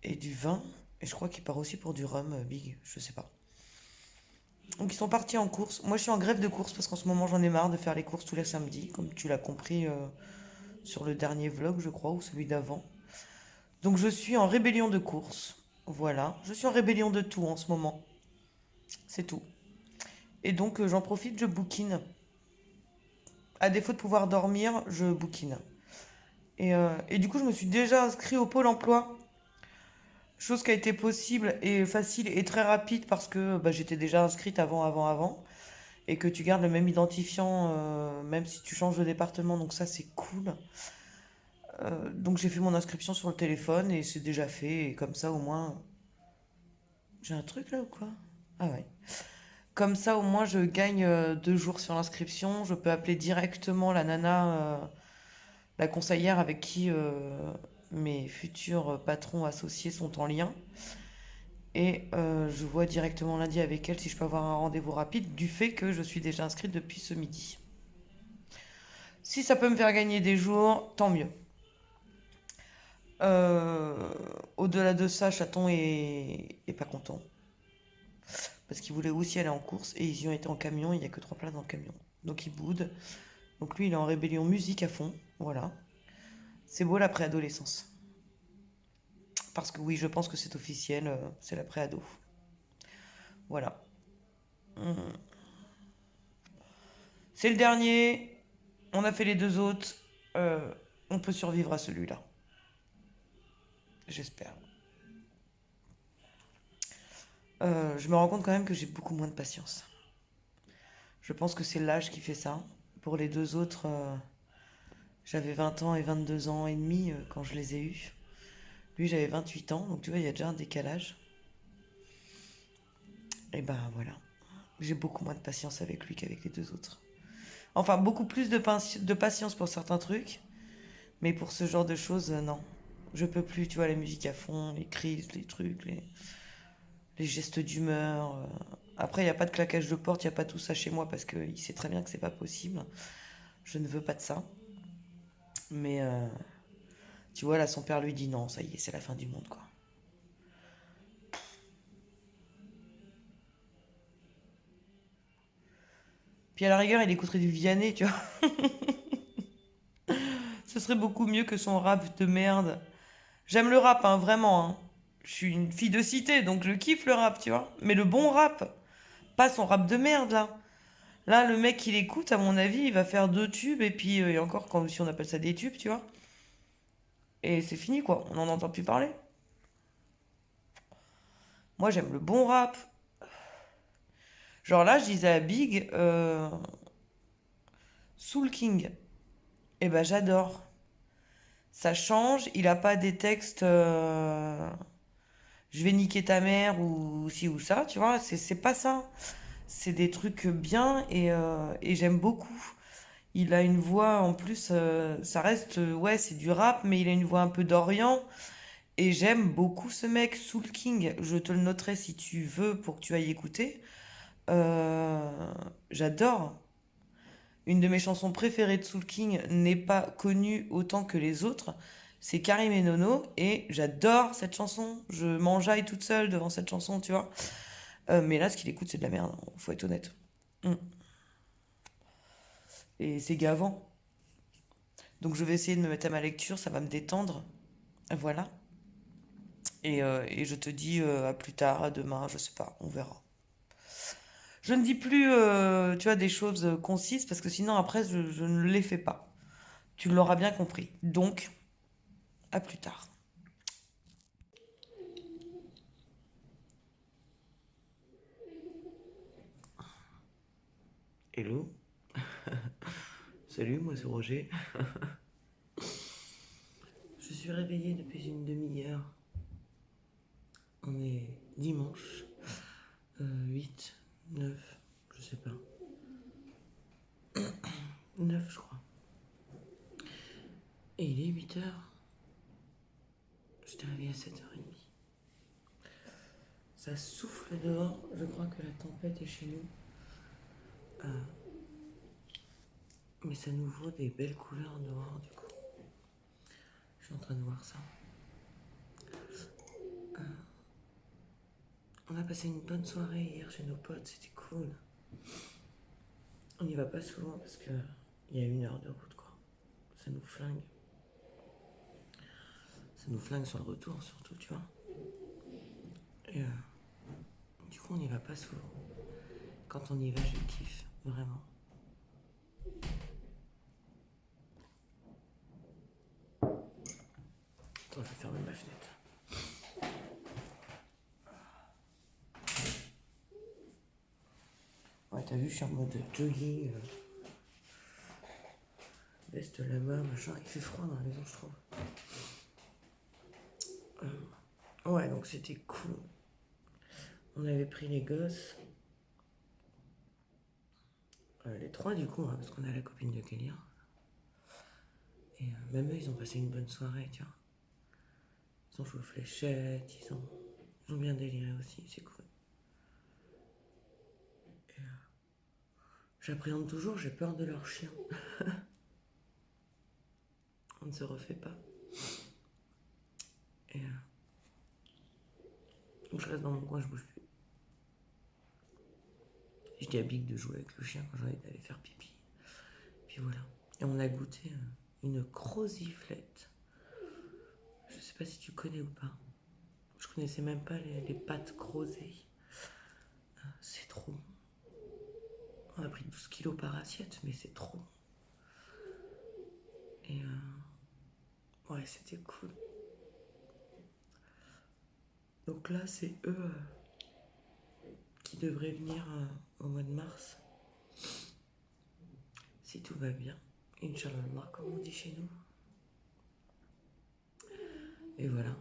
du vin. Et je crois qu'il part aussi pour du rhum, Big, je sais pas. Donc ils sont partis en course. Moi je suis en grève de course parce qu'en ce moment j'en ai marre de faire les courses tous les samedis, comme tu l'as compris sur le dernier vlog je crois, ou celui d'avant. Donc je suis en rébellion de course. Voilà, je suis en rébellion de tout en ce moment. C'est tout. Et donc j'en profite, je bouquine. À défaut de pouvoir dormir, je bouquine. Et du coup je me suis déjà inscrit au pôle emploi. Chose qui a été possible et facile et très rapide parce que j'étais déjà inscrite avant. Et que tu gardes le même identifiant même si tu changes de département. Donc ça, c'est cool. Donc j'ai fait mon inscription sur le téléphone et c'est déjà fait. Et comme ça, au moins... J'ai un truc là ou quoi? Ah ouais. Comme ça, au moins, je gagne 2 jours sur l'inscription. Je peux appeler directement la nana, la conseillère avec qui mes futurs patrons associés sont en lien. Et je vois directement lundi avec elle si je peux avoir un rendez-vous rapide du fait que je suis déjà inscrite depuis ce midi. Si ça peut me faire gagner des jours, tant mieux. Au-delà de ça, Chaton est pas content. Parce qu'il voulait aussi aller en course et ils y ont été en camion, il n'y a que 3 places dans le camion. Donc il boude. Donc lui, il est en rébellion musique à fond. Voilà. C'est beau la préadolescence. Parce que oui, je pense que c'est officiel, c'est la préado. Voilà. C'est le dernier. On a fait les 2 autres. On peut survivre à celui-là. J'espère. Je me rends compte quand même que j'ai beaucoup moins de patience. Je pense que c'est l'âge qui fait ça. Pour les 2 autres, j'avais 20 ans et 22 ans et demi quand je les ai eus. Lui, j'avais 28 ans, donc tu vois, il y a déjà un décalage. Et voilà. J'ai beaucoup moins de patience avec lui qu'avec les 2 autres. Enfin, beaucoup plus de patience pour certains trucs. Mais pour ce genre de choses, non. Je peux plus, tu vois, la musique à fond, les crises, les trucs, les gestes d'humeur. Après, il n'y a pas de claquage de porte, il n'y a pas tout ça chez moi parce qu'il sait très bien que c'est pas possible. Je ne veux pas de ça. Mais Tu vois, là, son père lui dit non, ça y est, c'est la fin du monde, quoi. Puis à la rigueur, il écouterait du Vianney, tu vois. Ce serait beaucoup mieux que son rap de merde. J'aime le rap, hein, vraiment. Hein. Je suis une fille de cité, donc je kiffe le rap, tu vois. Mais le bon rap, pas son rap de merde, là. Là, le mec qui l'écoute, à mon avis, il va faire 2 tubes, et puis, et encore, quand, si on appelle ça des tubes, tu vois. Et c'est fini, quoi. On n'en entend plus parler. Moi, j'aime le bon rap. Genre là, je disais à Big, Soul King. Eh ben, j'adore. Ça change, il a pas des textes je vais niquer ta mère ou ci ou ça, tu vois, c'est pas ça. C'est des trucs bien et j'aime beaucoup. Il a une voix en plus, ça reste, ouais, c'est du rap, mais il a une voix un peu d'Orient. Et j'aime beaucoup ce mec, Soul King. Je te le noterai si tu veux pour que tu ailles écouter. Euh, J'adore. Une de mes chansons préférées de Soul King n'est pas connue autant que les autres. C'est Karim et Nono et j'adore cette chanson. Je m'enjaille toute seule devant cette chanson, tu vois. Mais là, ce qu'il écoute, c'est de la merde, hein, faut être honnête. Mm. Et c'est gavant. Donc je vais essayer de me mettre à ma lecture, ça va me détendre. Voilà. Et je te dis à plus tard, à demain, je sais pas, on verra. Je ne dis plus, tu vois, des choses concises parce que sinon après, je ne les fais pas. Tu l'auras bien compris. Donc, à plus tard. Hello. Salut, moi c'est Roger. Je suis réveillé depuis une demi-heure. On est dimanche. 8, 9, je sais pas. 9, je crois. Et il est 8h. J'étais réveillé à 7h30. Ça souffle dehors. Je crois que la tempête est chez nous. Mais ça nous vaut des belles couleurs dehors, du coup. Je suis en train de voir ça. On a passé une bonne soirée hier chez nos potes, c'était cool. On n'y va pas souvent parce que il y a 1 heure de route, quoi. Ça nous flingue. Ça nous flingue sur le retour, surtout, tu vois. Et du coup, on n'y va pas souvent. Quand on y va, je kiffe, vraiment. Attends, je vais fermer ma fenêtre. Ouais, t'as vu, je suis en mode jogging. Veste là-bas, machin. Il fait froid dans la maison, je trouve. Ouais, donc c'était cool. On avait pris les gosses. Les 3 du coup, hein, parce qu'on a la copine de Kélia. Et même eux, ils ont passé une bonne soirée, tu vois. Ils ont joué aux fléchettes, ils ont bien déliré aussi, c'est cool. Et, j'appréhende toujours, j'ai peur de leur chien. On ne se refait pas. Et donc je reste dans mon coin, je bouge plus. Je dis à Big de jouer avec le chien quand j'ai envie d'aller faire pipi. Puis voilà. Et on a goûté une croziflette. Je sais pas si tu connais ou pas. Je connaissais même pas les pâtes crozées. C'est trop bon. On a pris 12 kilos par assiette, mais c'est trop bon. Et ouais, c'était cool. Donc là, c'est eux qui devraient venir au mois de mars. Si tout va bien. Inch'Allah, comme on dit chez nous. Et voilà.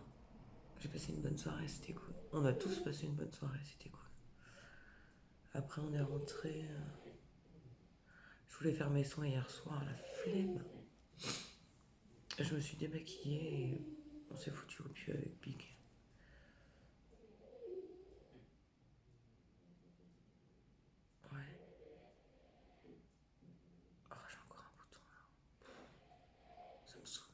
J'ai passé une bonne soirée, c'était cool. On a tous passé une bonne soirée, c'était cool. Après, on est rentré. Je voulais faire mes soins hier soir, la flemme. Je me suis démaquillée et on s'est foutu au pieu avec Big. Ouais. Oh, j'ai encore un bouton là. Ça me saoule.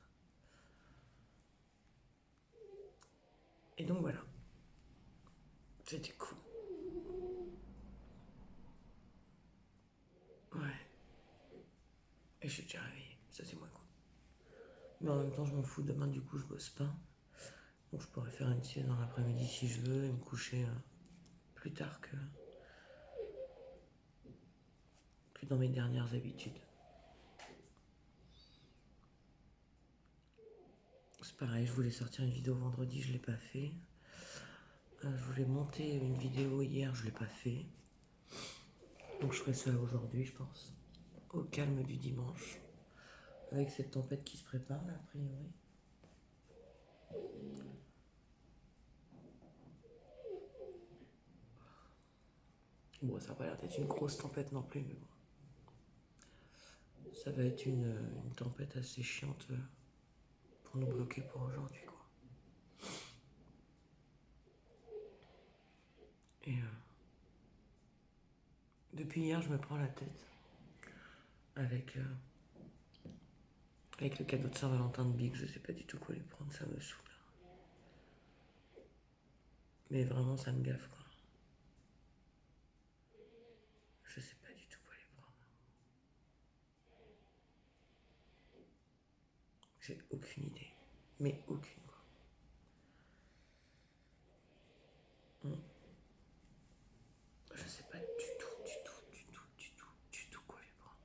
Et donc voilà. C'était cool. Ouais. Et je suis déjà réveillée. Ça, c'est moins cool. Mais en même temps, je m'en fous. Demain, du coup, je bosse pas. Donc, je pourrais faire une sieste dans l'après-midi si je veux et me coucher plus tard que dans mes dernières habitudes. C'est pareil, je voulais sortir une vidéo vendredi, je l'ai pas fait. Je voulais monter une vidéo hier, je l'ai pas fait. Donc je ferai ça aujourd'hui, je pense. Au calme du dimanche. Avec cette tempête qui se prépare, là, a priori. Bon, ça va pas l'air d'être une grosse tempête non plus, mais bon. Ça va être une tempête assez chiante pour nous bloquer pour aujourd'hui, quoi. Et depuis hier, je me prends la tête avec le cadeau de Saint-Valentin de Big. Je sais pas du tout quoi lui prendre, ça me saoule. Mais vraiment, ça me gaffe, quoi. Je sais pas du tout quoi lui prendre. J'ai aucune idée. Mais aucune, quoi. Je sais pas du tout quoi lui prendre.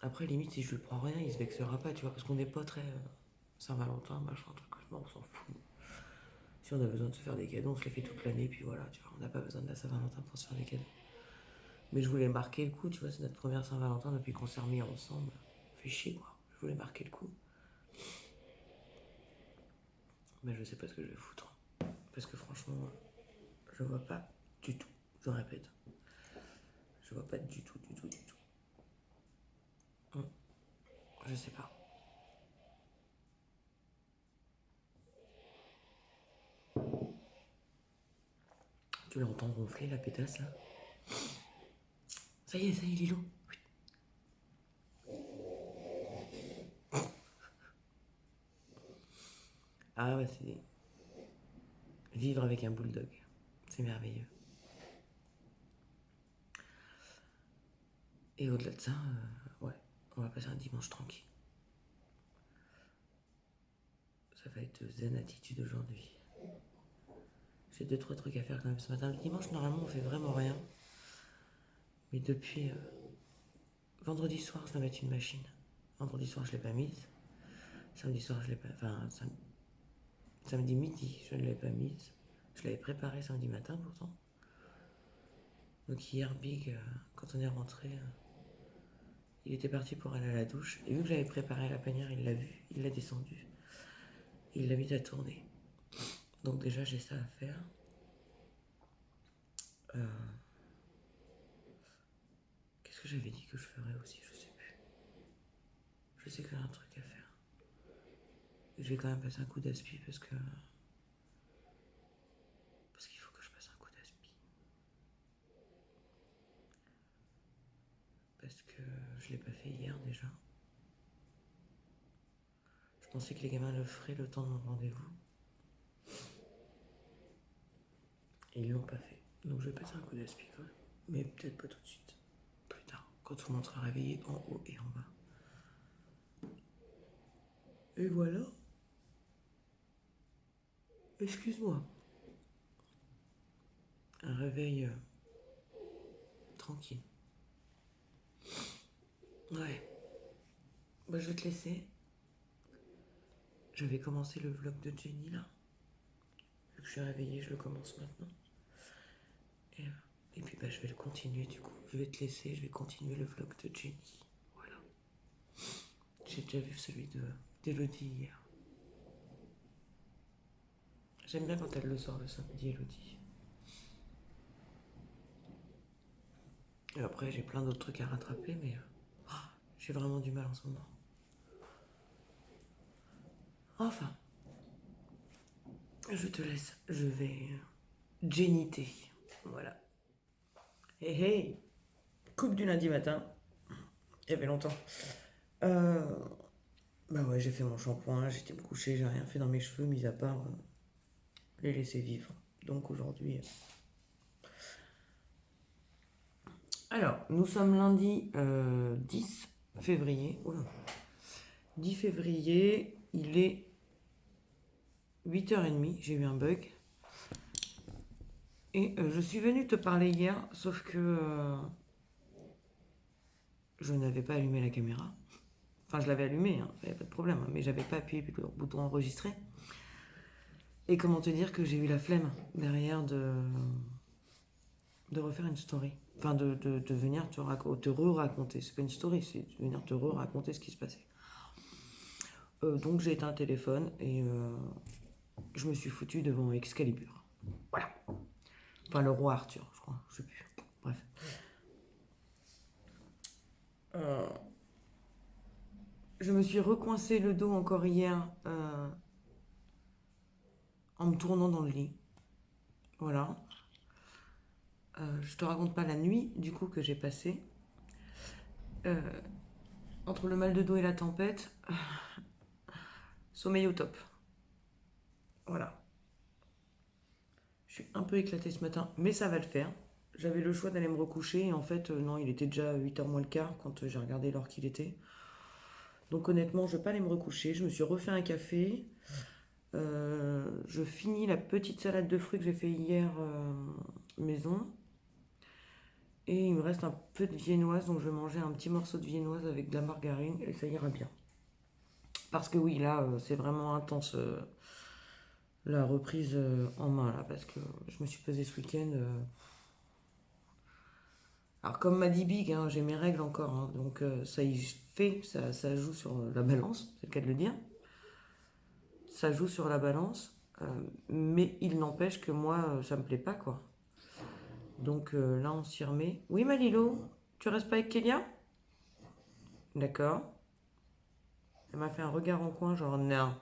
Après, limite, si je lui prends rien, il se vexera pas, tu vois, parce qu'on n'est pas très Saint-Valentin, machin, truc, on s'en fout. Si on a besoin de se faire des cadeaux, on se les fait toute l'année, puis voilà, tu vois, on n'a pas besoin de la Saint-Valentin pour se faire des cadeaux. Mais je voulais marquer le coup, tu vois, c'est notre première Saint-Valentin depuis qu'on s'est remis ensemble. Fait chier, quoi. Je voulais marquer le coup. Mais je sais pas ce que je vais foutre. Parce que franchement, je vois pas du tout. Je répète. Je vois pas du tout. Je sais pas. Tu l'entends ronfler, la pétasse, là? Ça y est, Lilo. Oui. Ah ouais, c'est... Vivre avec un bulldog. C'est merveilleux. Et au-delà de ça, ouais, on va passer un dimanche tranquille. Ça va être zen attitude aujourd'hui. J'ai 2-3 trucs à faire quand même ce matin. Le dimanche, normalement, on fait vraiment rien. Mais depuis vendredi soir, je dois mettre une machine. Vendredi soir, je l'ai pas mise. Samedi soir, je l'ai pas... Enfin, samedi midi, je ne l'ai pas mise. Je l'avais préparée samedi matin, pourtant. Donc hier, Big, quand on est rentré, il était parti pour aller à la douche. Et vu que j'avais préparé la panière, il l'a vu, il l'a descendu. Il l'a mis à tourner. Donc déjà, j'ai ça à faire. Qu'est-ce que j'avais dit que je ferais aussi? Je sais plus. Je sais que j'ai un truc à faire. Je vais quand même passer un coup d'aspi parce qu'il faut que je passe un coup d'aspi. Parce que je l'ai pas fait hier déjà. Je pensais que les gamins le feraient le temps de mon rendez-vous. Et ils l'ont pas fait. Donc je vais passer un coup d'aspi quand même. Mais peut-être pas tout de suite. Plus tard, quand tout le monde sera réveillé en haut et en bas. Et voilà. Excuse-moi. Un réveil tranquille. Ouais. Bah, je vais te laisser. Je vais commencer le vlog de Jenny là. Vu que je suis réveillée, je le commence maintenant. Et puis bah, je vais le continuer du coup. Je vais te laisser, je vais continuer le vlog de Jenny. Voilà. J'ai déjà vu celui d'Elodie hier. J'aime bien quand elle le sort le samedi, Elodie. Et après, j'ai plein d'autres trucs à rattraper, mais j'ai vraiment du mal en ce moment. Enfin, je te laisse. Je vais Jennyter. Voilà. Hey hey, coupe du lundi matin. Il y avait longtemps. Bah ouais, j'ai fait mon shampoing, j'étais me coucher, j'ai rien fait dans mes cheveux, mis à part les laisser vivre. Donc aujourd'hui. Alors, nous sommes lundi 10 février. Oula. 10 février, il est 8h30, j'ai eu un bug. Et je suis venue te parler hier, sauf que je n'avais pas allumé la caméra. Enfin, je l'avais allumée, hein, il n'y avait pas de problème, hein, mais j'avais pas appuyé le bouton enregistrer. Et comment te dire que j'ai eu la flemme derrière de refaire une story. Enfin, de venir te re-raconter. C'est pas une story, c'est de venir te re-raconter ce qui se passait. Donc j'ai éteint le téléphone et je me suis foutu devant Excalibur. Voilà. Enfin, le roi Arthur, je crois. Je sais plus. Bref. Je me suis recoincé le dos encore hier en me tournant dans le lit. Voilà. Je te raconte pas la nuit du coup que j'ai passée. Entre le mal de dos et la tempête, sommeil au top. Voilà. Je suis un peu éclatée ce matin, mais ça va le faire. J'avais le choix d'aller me recoucher et en fait, non, il était déjà 8h moins le quart quand j'ai regardé l'heure qu'il était. Donc honnêtement, je vais pas aller me recoucher. Je me suis refait un café. Je finis la petite salade de fruits que j'ai fait hier maison. Et il me reste un peu de viennoise, donc je vais manger un petit morceau de viennoise avec de la margarine et ça ira bien. Parce que oui, là, c'est vraiment intense la reprise en main, là, parce que je me suis pesée ce week-end. Alors, comme m'a dit Big, hein, j'ai mes règles encore, hein, donc ça y fait, ça joue sur la balance, c'est le cas de le dire. Ça joue sur la balance, mais il n'empêche que moi, ça me plaît pas, quoi. Donc là, on s'y remet. Oui, Malilo, tu restes pas avec Kélia? D'accord. Elle m'a fait un regard en coin, genre non.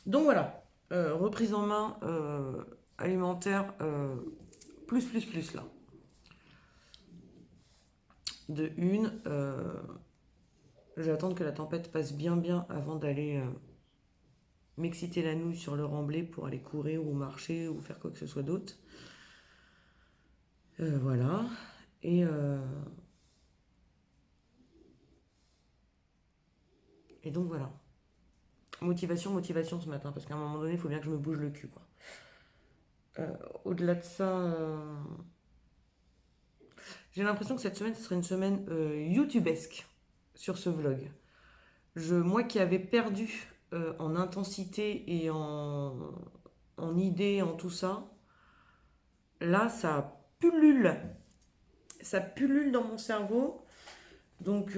Donc voilà, reprise en main alimentaire plus là. De une, je vais attendre que la tempête passe bien avant d'aller m'exciter la nouille sur le remblai pour aller courir ou marcher ou faire quoi que ce soit d'autre. Voilà. Et donc voilà. Motivation ce matin, parce qu'à un moment donné, il faut bien que je me bouge le cul, quoi. Au-delà de ça, j'ai l'impression que cette semaine, ce serait une semaine youtubesque sur ce vlog. Moi qui avais perdu en intensité et en idées, en tout ça, là, ça pullule. Ça pullule dans mon cerveau. Donc,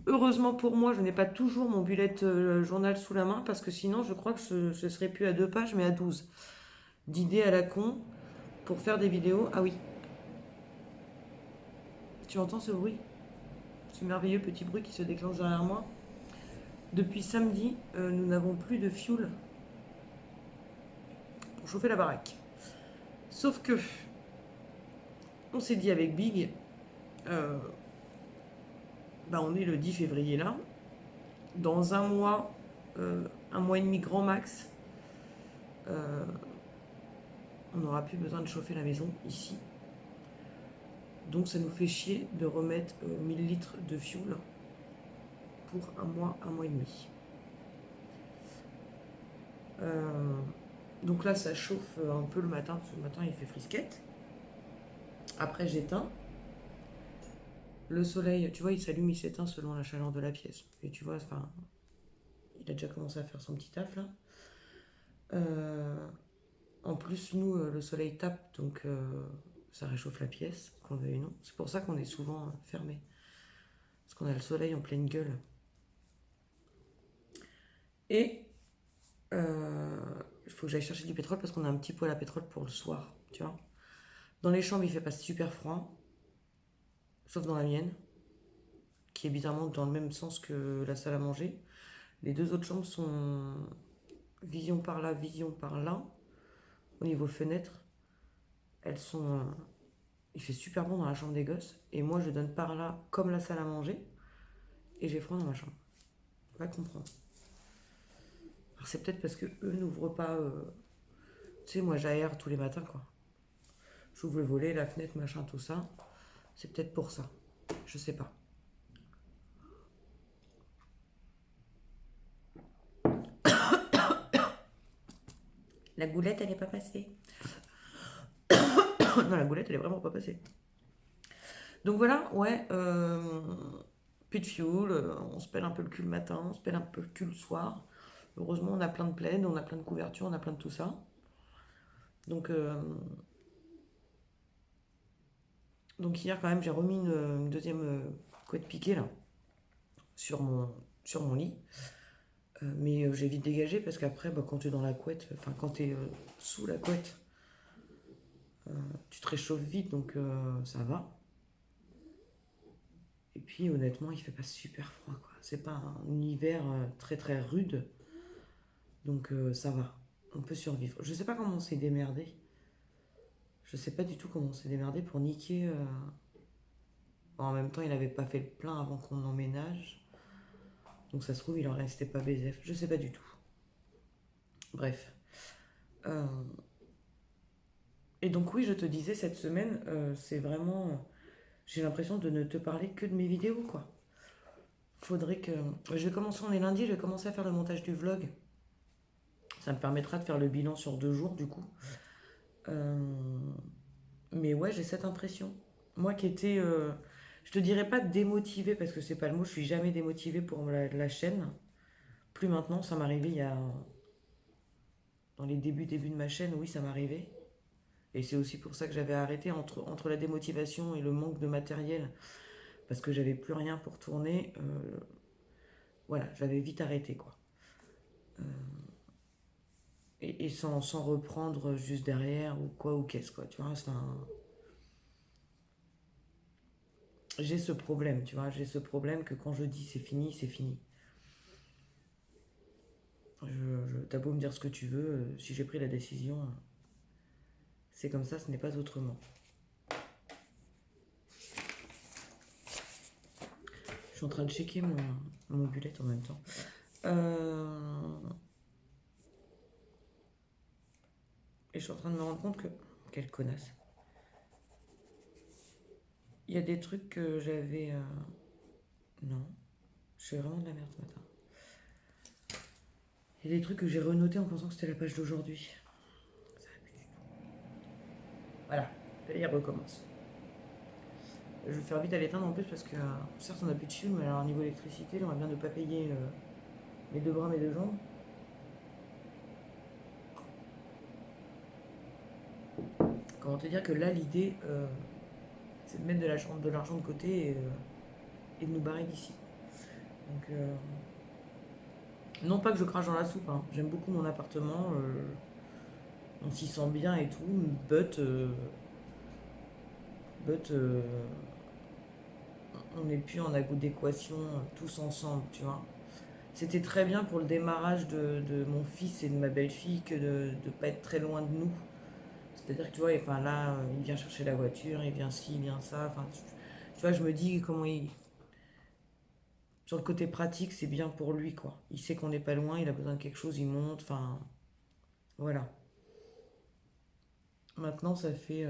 heureusement pour moi, je n'ai pas toujours mon bullet journal sous la main, parce que sinon, je crois que ce serait plus à 2 pages, mais à 12 d'idées à la con pour faire des vidéos. Ah oui. Tu entends ce bruit? Ce merveilleux petit bruit qui se déclenche derrière moi. Depuis samedi, nous n'avons plus de fioul pour chauffer la baraque. Sauf que, on s'est dit avec Big, on est le 10 février là. Dans un mois et demi grand max, on n'aura plus besoin de chauffer la maison ici. Donc ça nous fait chier de remettre 1000 litres de fioul pour un mois et demi. Donc là ça chauffe un peu le matin, parce que le matin il fait frisquette. Après j'éteins. Le soleil, tu vois, il s'allume, il s'éteint selon la chaleur de la pièce. Et tu vois, enfin, il a déjà commencé à faire son petit taf là. En plus, nous, le soleil tape, donc ça réchauffe la pièce, qu'on le veuille ou non. C'est pour ça qu'on est souvent fermé. Parce qu'on a le soleil en pleine gueule. Et il faut que j'aille chercher du pétrole parce qu'on a un petit poêle à pétrole pour le soir, tu vois. Dans les chambres, il fait pas super froid. Sauf dans la mienne, qui est bizarrement dans le même sens que la salle à manger. Les deux autres chambres sont vision par là. Au niveau fenêtre, elles sont il fait super bon dans la chambre des gosses, et moi je donne par là comme la salle à manger, et j'ai froid dans ma chambre. Va comprendre. Alors c'est peut-être parce que eux n'ouvrent pas. Tu sais, moi j'aère tous les matins, quoi. J'ouvre le volet, la fenêtre, machin, tout ça. C'est peut-être pour ça. Je sais pas. La goulette, elle est pas passée. Non, la goulette, elle est vraiment pas passée. Donc voilà, ouais. Plus de fuel, on se pèle un peu le cul le matin, on se pèle un peu le cul le soir. Heureusement, on a plein de plaids, on a plein de couvertures, on a plein de tout ça. Donc, hier, quand même, j'ai remis une deuxième couette piquée, là, sur mon lit. Mais j'ai vite dégagé parce qu'après, bah, quand tu es dans la couette, enfin, quand tu es sous la couette, tu te réchauffes vite, donc ça va. Et puis, honnêtement, il fait pas super froid, quoi. C'est pas un hiver très très rude, donc ça va. On peut survivre. Je sais pas comment on s'est démerdé. Je sais pas du tout comment on s'est démerdé pour niquer. En même temps, il avait pas fait le plein avant qu'on emménage. Donc ça se trouve, il en restait pas BZF. Je sais pas du tout. Bref. Et donc oui, je te disais, cette semaine, c'est vraiment... J'ai l'impression de ne te parler que de mes vidéos, quoi. Faudrait que... Je vais commencer, on est lundi, je vais commencer à faire le montage du vlog. Ça me permettra de faire le bilan sur 2 jours, du coup. Mais ouais, j'ai cette impression. Moi qui étais... je te dirais pas démotivée, parce que c'est pas le mot, je suis jamais démotivée pour la chaîne. Plus maintenant, ça m'arrivait il y a... Dans les débuts de ma chaîne, oui, ça m'arrivait. Et c'est aussi pour ça que j'avais arrêté entre la démotivation et le manque de matériel, parce que j'avais plus rien pour tourner. Voilà, j'avais vite arrêté, quoi. Et sans reprendre juste derrière ou quoi ou qu'est-ce, quoi. Tu vois, j'ai ce problème, tu vois. J'ai ce problème que quand je dis c'est fini, c'est fini. T'as beau me dire ce que tu veux, si j'ai pris la décision, c'est comme ça, ce n'est pas autrement. Je suis en train de checker mon bullet en même temps. Et je suis en train de me rendre compte que... Quelle connasse. Il y a des trucs que j'avais... Non. Je fais vraiment de la merde ce matin. Il y a des trucs que j'ai renotés en pensant que c'était la page d'aujourd'hui. Ça va plus du tout. Voilà. Et il recommence. Je vais faire vite à l'éteindre en plus parce que certes on n'a plus de fil, mais alors niveau électricité, j'aimerais bien ne pas payer mes 2 bras, mes 2 jambes. Comment te dire que là l'idée c'est de mettre de l'argent de côté et de nous barrer d'ici. Donc non pas que je crache dans la soupe, hein. J'aime beaucoup mon appartement, on s'y sent bien et tout, but on n'est plus en adéquation tous ensemble, tu vois. C'était très bien pour le démarrage de mon fils et de ma belle-fille que de ne pas être très loin de nous. C'est-à-dire que tu vois, enfin là, il vient chercher la voiture, il vient ci, il vient ça. Enfin, tu vois, je me dis comment il... Sur le côté pratique, c'est bien pour lui, quoi. Il sait qu'on n'est pas loin, il a besoin de quelque chose, il monte, enfin... Voilà. Maintenant, ça fait...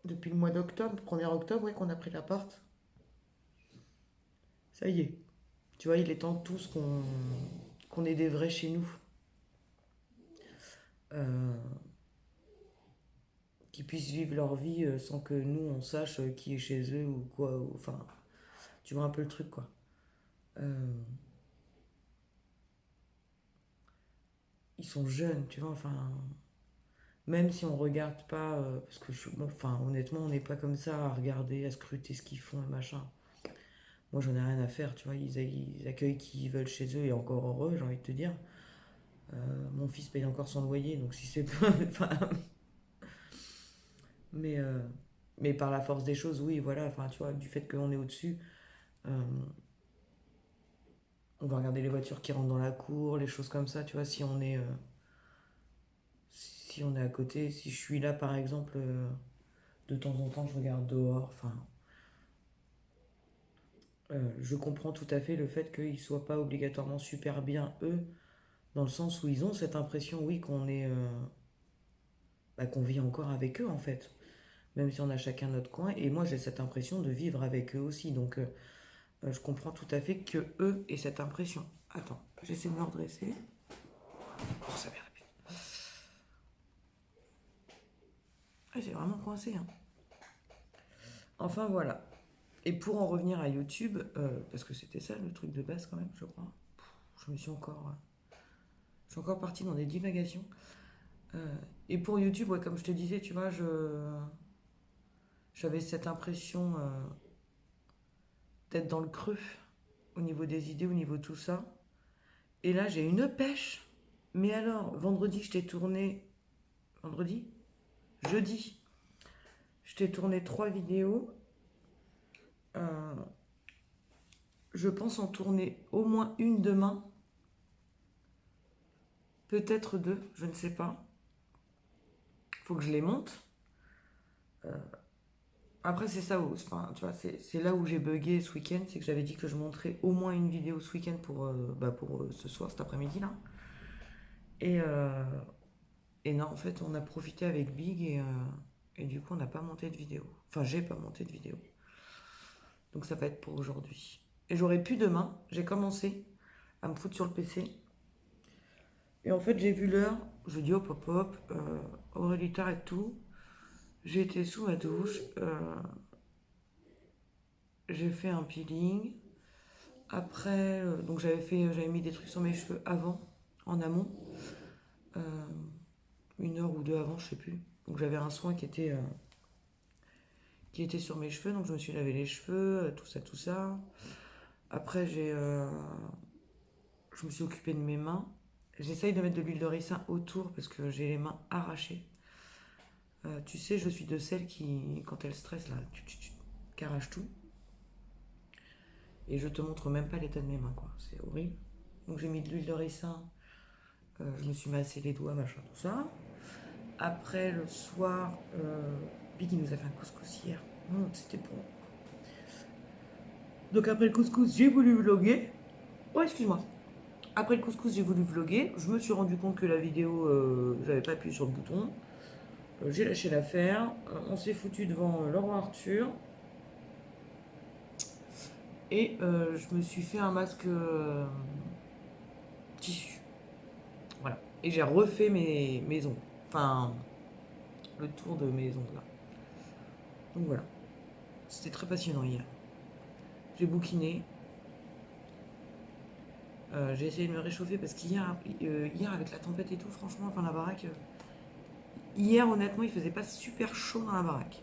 depuis le mois d'octobre, 1er octobre, ouais, qu'on a pris l'appart. Ça y est. Tu vois, il est temps tous qu'on ait des vrais chez nous. Qui puissent vivre leur vie sans que nous, on sache qui est chez eux ou quoi. Enfin, tu vois un peu le truc, quoi. Ils sont jeunes, tu vois, enfin... Même si on regarde pas, parce que bon, enfin, honnêtement, on n'est pas comme ça à regarder, à scruter ce qu'ils font et machin. Moi, j'en ai rien à faire, tu vois, ils accueillent qui ils veulent chez eux et encore heureux, j'ai envie de te dire. Mon fils paye encore son loyer, donc si c'est pas... Enfin, mais par la force des choses, oui, voilà, enfin, tu vois, du fait qu'on est au-dessus, on va regarder les voitures qui rentrent dans la cour, les choses comme ça, tu vois, si si on est à côté, si je suis là par exemple, de temps en temps je regarde dehors, enfin, je comprends tout à fait le fait qu'ils soient pas obligatoirement super bien eux, dans le sens où ils ont cette impression, oui, qu'on est, bah, qu'on vit encore avec eux en fait, même si on a chacun notre coin. Et moi j'ai cette impression de vivre avec eux aussi, donc je comprends tout à fait que eux aient cette impression. Attends, j'essaie de me redresser. Oh, ça vient rapide. Ah, c'est vraiment coincé, hein. Enfin voilà. Et pour en revenir à YouTube, parce que c'était ça le truc de base quand même, je crois. Je me suis encore, je suis encore partie dans des divagations. Et pour YouTube, ouais, comme je te disais, tu vois, j'avais cette impression d'être dans le creux au niveau des idées, au niveau de tout ça. Et là, j'ai une pêche. Mais alors, vendredi, je t'ai tourné. Vendredi? Jeudi. Je t'ai tourné 3 vidéos. Euh, je pense en tourner au moins une demain. Peut-être 2, je ne sais pas. Faut que je les monte. Après, c'est ça où, enfin, tu vois, c'est là où j'ai bugué ce week-end, c'est que j'avais dit que je montrais au moins une vidéo ce week-end pour ce soir, cet après-midi là. Et, euh, et non, en fait, on a profité avec Big et du coup, on n'a pas monté de vidéo. Enfin, j'ai pas monté de vidéo. Donc ça va être pour aujourd'hui. Et j'aurais pu demain, j'ai commencé à me foutre sur le PC. Et en fait, j'ai vu l'heure, je dis hop hop hop, Aurélie t'arrête tout. J'ai été sous ma douche, j'ai fait un peeling. Après, donc j'avais mis des trucs sur mes cheveux avant, en amont, euh, 1 heure ou 2 avant, je sais plus. Donc j'avais un soin qui était sur mes cheveux, donc je me suis lavé les cheveux, tout ça, tout ça. Après, je me suis occupée de mes mains. J'essaye de mettre de l'huile de ricin autour parce que j'ai les mains arrachées. Tu sais, je suis de celles qui, quand elles stressent, là, qu'arrachent tout. Et je te montre même pas l'état de mes mains, quoi. C'est horrible. Donc j'ai mis de l'huile de ricin. Je me suis massé les doigts, machin, tout ça. Après, le soir, Big, il nous a fait un couscous hier. C'était bon. Donc après le couscous, j'ai voulu vlogger. Oh, excuse-moi. Après le couscous, j'ai voulu vlogger. Je me suis rendu compte que la vidéo, j'avais pas appuyé sur le bouton. J'ai lâché l'affaire. On s'est foutu devant le roi Arthur. Et je me suis fait un masque tissu. Voilà. Et j'ai refait mes ongles. Enfin, le tour de mes ongles là. Donc voilà. C'était très passionnant hier. J'ai bouquiné. J'ai essayé de me réchauffer parce qu'hier, hier avec la tempête et tout, franchement, enfin la baraque. Hier, honnêtement, il faisait pas super chaud dans la baraque.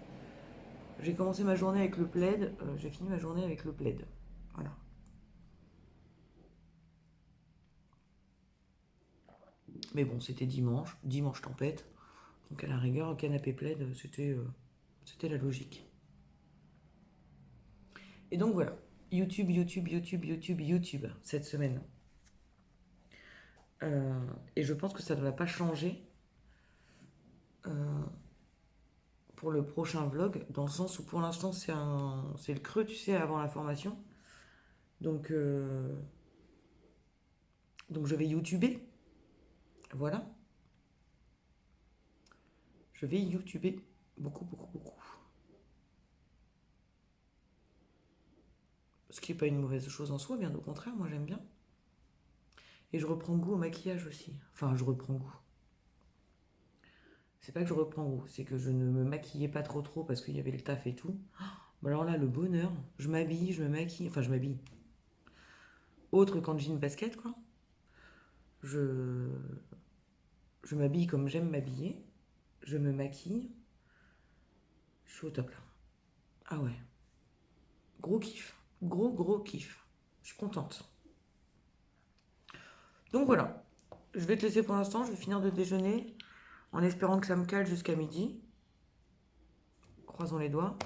J'ai commencé ma journée avec le plaid. J'ai fini ma journée avec le plaid. Voilà. Mais bon, c'était dimanche. Dimanche tempête. Donc à la rigueur, canapé plaid, c'était la logique. Et donc voilà. YouTube, YouTube, YouTube, YouTube, YouTube cette semaine. Et je pense que ça ne va pas changer pour le prochain vlog, dans le sens où pour l'instant c'est le creux, tu sais, avant la formation. Donc je vais YouTuber. Voilà. Je vais YouTuber beaucoup, beaucoup, beaucoup. Ce qui n'est pas une mauvaise chose en soi, bien au contraire, moi j'aime bien. Et je reprends goût au maquillage aussi. Enfin, je reprends goût. C'est pas que je reprends goût, c'est que je ne me maquillais pas trop parce qu'il y avait le taf et tout. Bon alors là, le bonheur, je m'habille, je me maquille, enfin je m'habille. Autre qu'en jean basket, quoi. Je m'habille comme j'aime m'habiller. Je me maquille. Je suis au top là. Ah ouais. Gros kiff. Gros kiff. Je suis contente. Donc voilà. Je vais te laisser pour l'instant. Je vais finir de déjeuner en espérant que ça me cale jusqu'à midi. Croisons les doigts.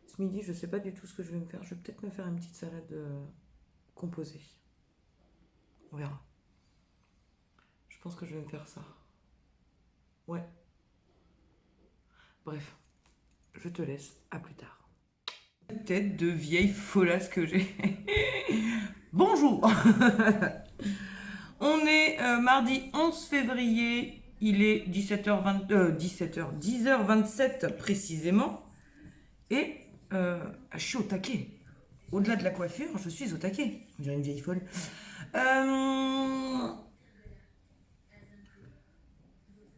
Ce midi, je sais pas du tout ce que je vais me faire. Je vais peut-être me faire une petite salade composée. On verra. Je pense que je vais me faire ça. Ouais. Bref, je te laisse, à plus tard. Tête de vieille folasse que j'ai. Bonjour. On est mardi 11 février, il est 10h27 précisément. Et je suis au taquet. Au-delà de la coiffure, je suis au taquet. On dirait une vieille folle.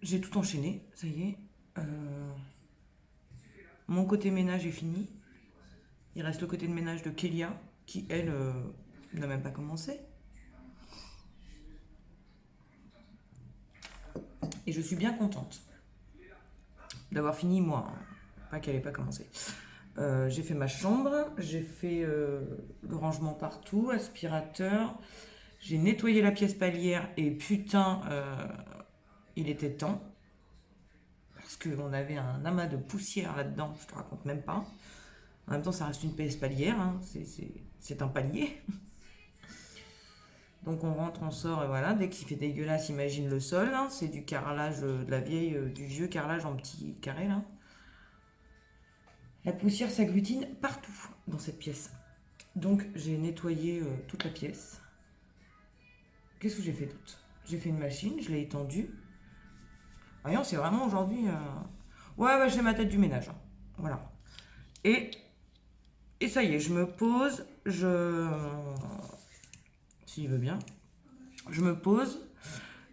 J'ai tout enchaîné, ça y est. Mon côté ménage est fini. Il reste le côté de ménage de Kélia, qui elle n'a même pas commencé. Et je suis bien contente d'avoir fini moi, hein. Pas qu'elle n'ait pas commencé. J'ai fait ma chambre, j'ai fait le rangement partout, aspirateur. J'ai nettoyé la pièce palière et putain, il était temps. Parce qu'on avait un amas de poussière là-dedans, je te raconte même pas. En même temps, ça reste une pièce palière, hein. C'est un palier. Donc on rentre, on sort et voilà. Dès qu'il fait dégueulasse, imagine le sol. Hein. C'est du carrelage, du vieux carrelage en petits carrés là. La poussière s'agglutine partout dans cette pièce. Donc j'ai nettoyé toute la pièce. Qu'est-ce que j'ai fait d'autre? J'ai fait une machine, je l'ai étendue. Voyons, c'est vraiment aujourd'hui... Ouais, j'ai ma tête du ménage. Hein. Voilà. Et ça y est, je me pose, s'il veut bien, je me pose,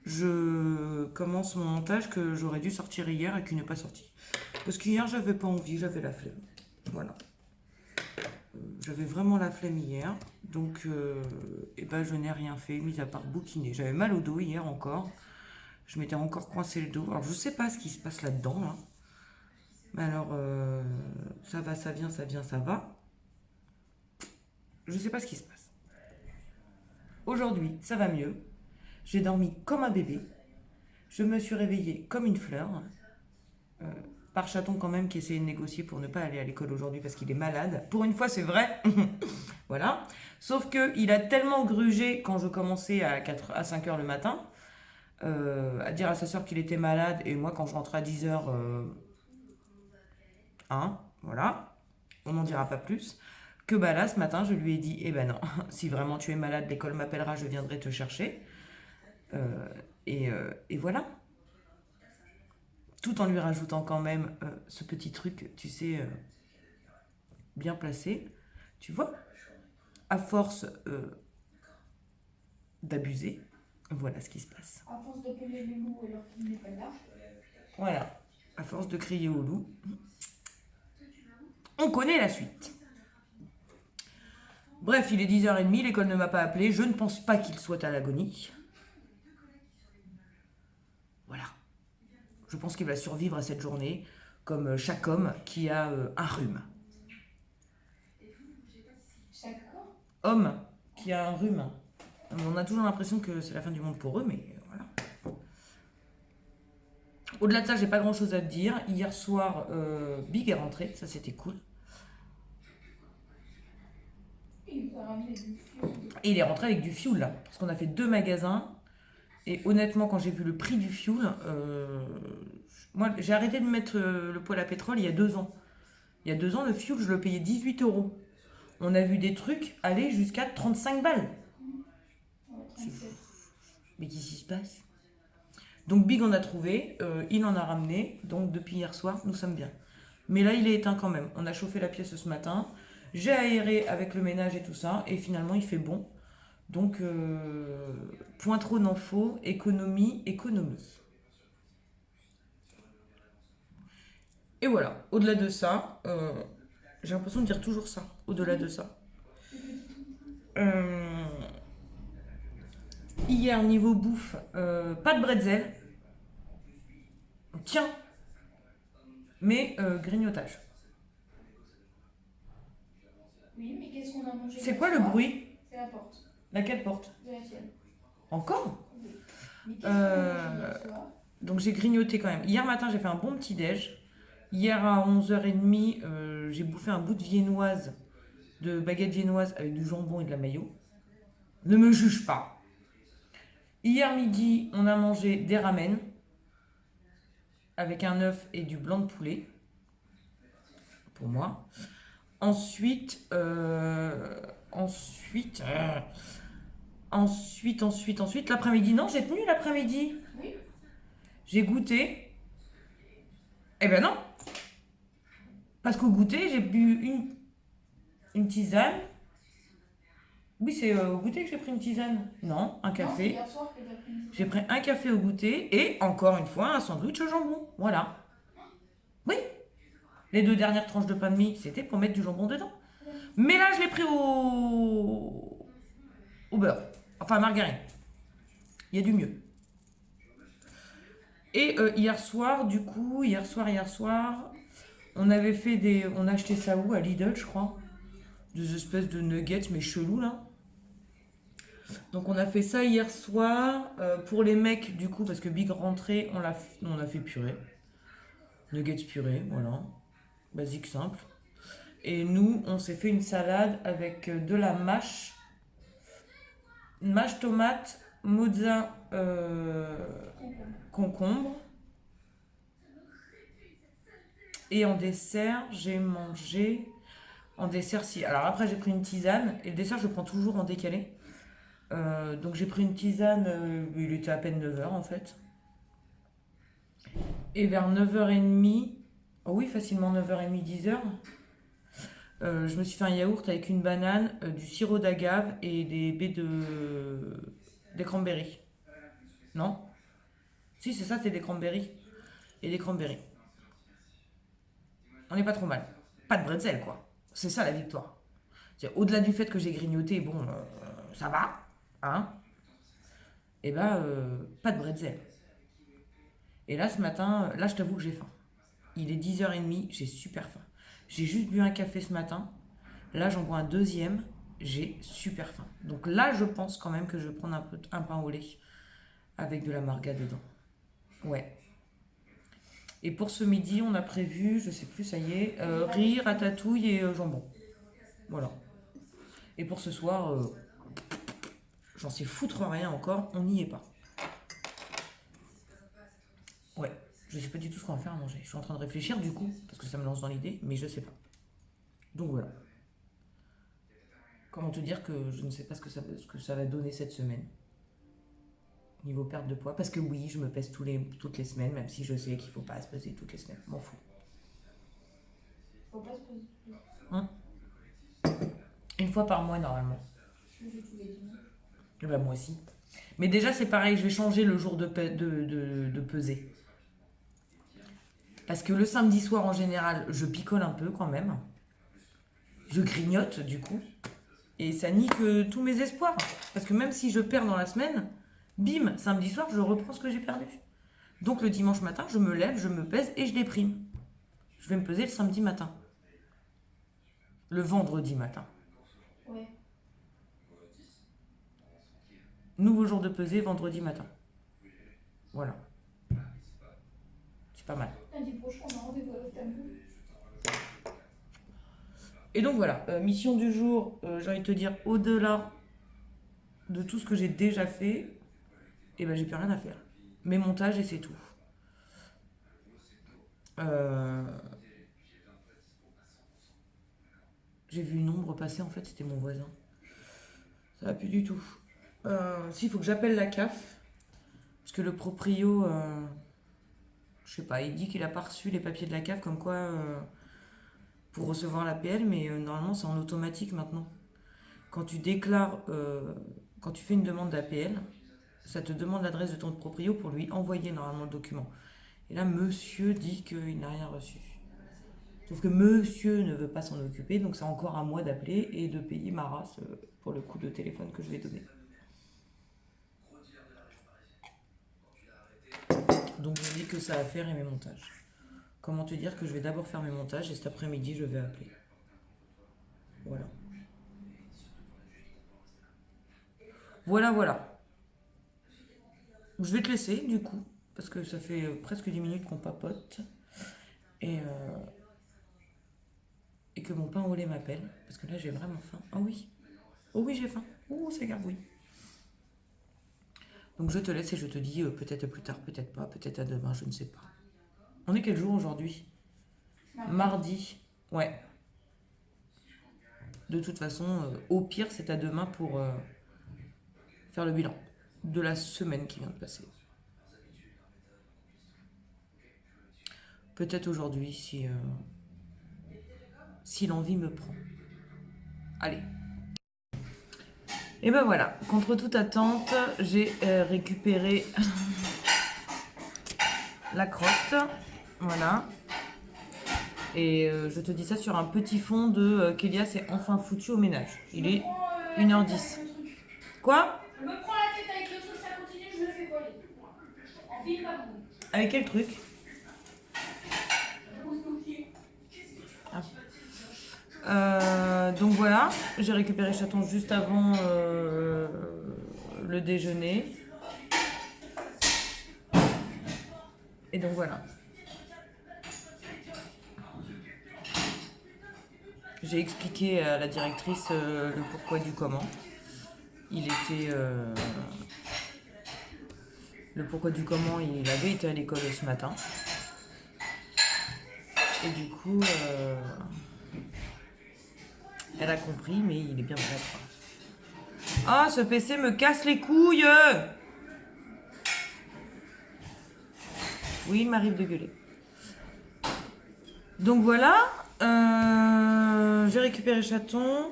je commence mon montage que j'aurais dû sortir hier et qui n'est pas sorti. Parce qu'hier, j'avais pas envie, j'avais la flemme. Voilà. J'avais vraiment la flemme hier, donc je n'ai rien fait, mis à part bouquiner. J'avais mal au dos hier encore, je m'étais encore coincé le dos. Alors je sais pas ce qui se passe là-dedans, là. Mais alors, ça va, ça vient, ça vient, ça va. Je sais pas ce qui se passe. Aujourd'hui, ça va mieux. J'ai dormi comme un bébé. Je me suis réveillée comme une fleur. Par chaton quand même qui essayait de négocier pour ne pas aller à l'école aujourd'hui parce qu'il est malade. Pour une fois, c'est vrai. Voilà. Sauf qu'il a tellement grugé quand je commençais à 5 h le matin, à dire à sa soeur qu'il était malade. Et moi, quand je rentrais à 10 h, voilà. On n'en dira pas plus. Que là, ce matin, je lui ai dit, eh ben non, si vraiment tu es malade, l'école m'appellera, je viendrai te chercher. Et voilà. Tout en lui rajoutant quand même ce petit truc, tu sais, bien placé. Tu vois, à force d'abuser, voilà ce qui se passe. À force d'appeler le loup alors qu'il n'est pas là. Voilà, à force de crier au loup, on connaît la suite. Bref, il est 10h30, l'école ne m'a pas appelé, je ne pense pas qu'il soit à l'agonie. Voilà. Je pense qu'il va survivre à cette journée, comme chaque homme qui a un rhume. Chaque quoi? Homme qui a un rhume. On a toujours l'impression que c'est la fin du monde pour eux, mais voilà. Au-delà de ça, j'ai pas grand-chose à te dire. Hier soir, Big est rentré, ça c'était cool. Il nous a ramené du fioul. Et il est rentré avec du fioul, là, parce qu'on a fait 2 magasins. Et honnêtement, quand j'ai vu le prix du fioul, moi j'ai arrêté de mettre le poêle à pétrole il y a 2 ans. Il y a 2 ans, le fioul, je le payais 18 €. On a vu des trucs aller jusqu'à 35 balles. Ouais, 37. Mais qu'est-ce qui se passe? Donc Big en a trouvé, il en a ramené, donc depuis hier soir, nous sommes bien. Mais là, il est éteint quand même. On a chauffé la pièce ce matin, j'ai aéré avec le ménage et tout ça, et finalement, il fait bon. Donc, point trop n'en faut, économie. Et voilà, au-delà de ça, j'ai l'impression de dire toujours ça, au-delà de ça. Hier, niveau bouffe, pas de bretzel. Tiens, mais grignotage. Oui, mais qu'est-ce qu'on a mangé? C'est hier quoi le soir? bruit? C'est la porte Laquelle porte? de la tienne. Encore? Oui. Mais qu'est-ce qu'on a mangé hier soir? Donc j'ai grignoté quand même. Hier matin, j'ai fait un bon petit déj. Hier à 11h30, j'ai bouffé un bout de viennoise, de baguette viennoise avec du jambon et de la mayo. Ne me juge pas. Hier midi, on a mangé des ramen. avec un œuf et du blanc de poulet. Pour moi. Ensuite, l'après-midi. Non, j'ai tenu l'après-midi. Oui. J'ai goûté. Eh ben non. Parce qu'au goûter, j'ai bu une tisane. Oui, c'est au goûter que j'ai pris une tisane. Non, un Non, c'est café. hier soir que t'as pris une J'ai pris un café au goûter et encore une fois un sandwich au jambon. Voilà. Oui. Les 2 dernières tranches de pain de mie, c'était pour mettre du jambon dedans. Mais là, je l'ai pris au beurre. Enfin, margarine. Il y a du mieux. Et hier soir, on avait fait on a acheté ça où? À Lidl, je crois. Des espèces de nuggets, mais chelous, là. Donc, on a fait ça hier soir. Pour les mecs, du coup, parce que Big rentrée, on a fait purée. Nuggets purée, voilà. Basique, simple. Et nous, on s'est fait une salade avec de la mâche tomate, mozza, concombre. Et en dessert, j'ai mangé... En dessert, si. Alors après, j'ai pris une tisane. Et le dessert, je prends toujours en décalé. Donc j'ai pris une tisane, il était à peine 9h en fait. Et vers 9h30, oh oui, facilement 9h30, 10h, je me suis fait un yaourt avec une banane, du sirop d'agave et des baies des cranberries. Non? Si, c'est ça, c'est des cranberries. Et des cranberries. On n'est pas trop mal. Pas de bretzel, quoi. C'est ça la victoire. Au-delà du fait que j'ai grignoté, bon, ça va, hein? Et ben, pas de bretzel. Et là, ce matin, là, je t'avoue que j'ai faim. Il est 10h30, j'ai super faim. J'ai juste bu un café ce matin. Là, j'en bois un deuxième. J'ai super faim. Donc là, je pense quand même que je vais prendre un pain au lait avec de la marga dedans. Ouais. Et pour ce midi, on a prévu, je sais plus, ça y est, riz, ratatouille et jambon. Voilà. Et pour ce soir, j'en sais foutre rien encore, on n'y est pas. Ouais, je sais pas du tout ce qu'on va faire à manger. Je suis en train de réfléchir du coup, parce que ça me lance dans l'idée, mais je sais pas. Donc voilà. Comment te dire que je ne sais pas ce que ça va donner cette semaine. Niveau perte de poids. Parce que oui, je me pèse toutes les semaines, même si je sais qu'il faut pas se peser toutes les semaines. M'en fous. Faut pas se poser tous les Hein? Une fois par mois normalement. Je fais tous les dimanches. Et bah moi aussi. Mais déjà c'est pareil, je vais changer le jour de peser. Parce que le samedi soir en général, je picole un peu quand même. Je grignote du coup. Et ça nique tous mes espoirs. Parce que même si je perds dans la semaine, bim, samedi soir, je reprends ce que j'ai perdu. Donc le dimanche matin, je me lève, je me pèse et je déprime. Je vais me peser le samedi matin. Le vendredi matin. Ouais. Nouveau jour de pesée, vendredi matin. Voilà. C'est pas mal. Lundi prochain, on a rendez-vous à l'ophtalmo. Et donc voilà, mission du jour, j'ai envie de te dire, au-delà de tout ce que j'ai déjà fait, et ben j'ai plus rien à faire. Mes montages et c'est tout. J'ai vu une ombre passer, en fait c'était mon voisin. Ça va plus du tout. S'il faut que j'appelle la CAF, parce que le proprio, je sais pas, il dit qu'il a pas reçu les papiers de la CAF comme quoi pour recevoir l'APL, mais normalement c'est en automatique maintenant. Quand tu déclares, quand tu fais une demande d'APL, ça te demande l'adresse de ton proprio pour lui envoyer normalement le document. Et là, monsieur dit qu'il n'a rien reçu. Sauf que monsieur ne veut pas s'en occuper, donc c'est encore à moi d'appeler et de payer ma race pour le coup de téléphone que je vais donner. Donc je n'ai que ça à faire et mes montages. Comment te dire que je vais d'abord faire mes montages et cet après-midi je vais appeler. Voilà. Voilà. Je vais te laisser du coup, parce que ça fait presque 10 minutes qu'on papote. Et que mon pain au lait m'appelle, parce que là j'ai vraiment faim. Oh oui j'ai faim. Oh c'est gargouille. Donc je te laisse et je te dis peut-être plus tard, peut-être pas, peut-être à demain, je ne sais pas. On est quel jour aujourd'hui? Mardi. Ouais. De toute façon, au pire, c'est à demain pour faire le bilan de la semaine qui vient de passer. Peut-être aujourd'hui si l'envie me prend. Allez. Et ben voilà, contre toute attente, j'ai récupéré la crotte. Voilà. Et je te dis ça sur un petit fond de Kélia s'est enfin foutu au ménage. Il est 1h10. Quoi? Je me prends la tête avec le truc, ça continue, je le fais voler. En bim bam boum. Avec quel truc? Donc voilà, j'ai récupéré Chaton juste avant le déjeuner. Et donc voilà. J'ai expliqué à la directrice le pourquoi du comment. Il était... le pourquoi du comment, il avait été à l'école ce matin. Et du coup, elle a compris, mais il est bien vrai. Ah, ce PC me casse les couilles! Oui, il m'arrive de gueuler. Donc voilà, j'ai récupéré Chaton.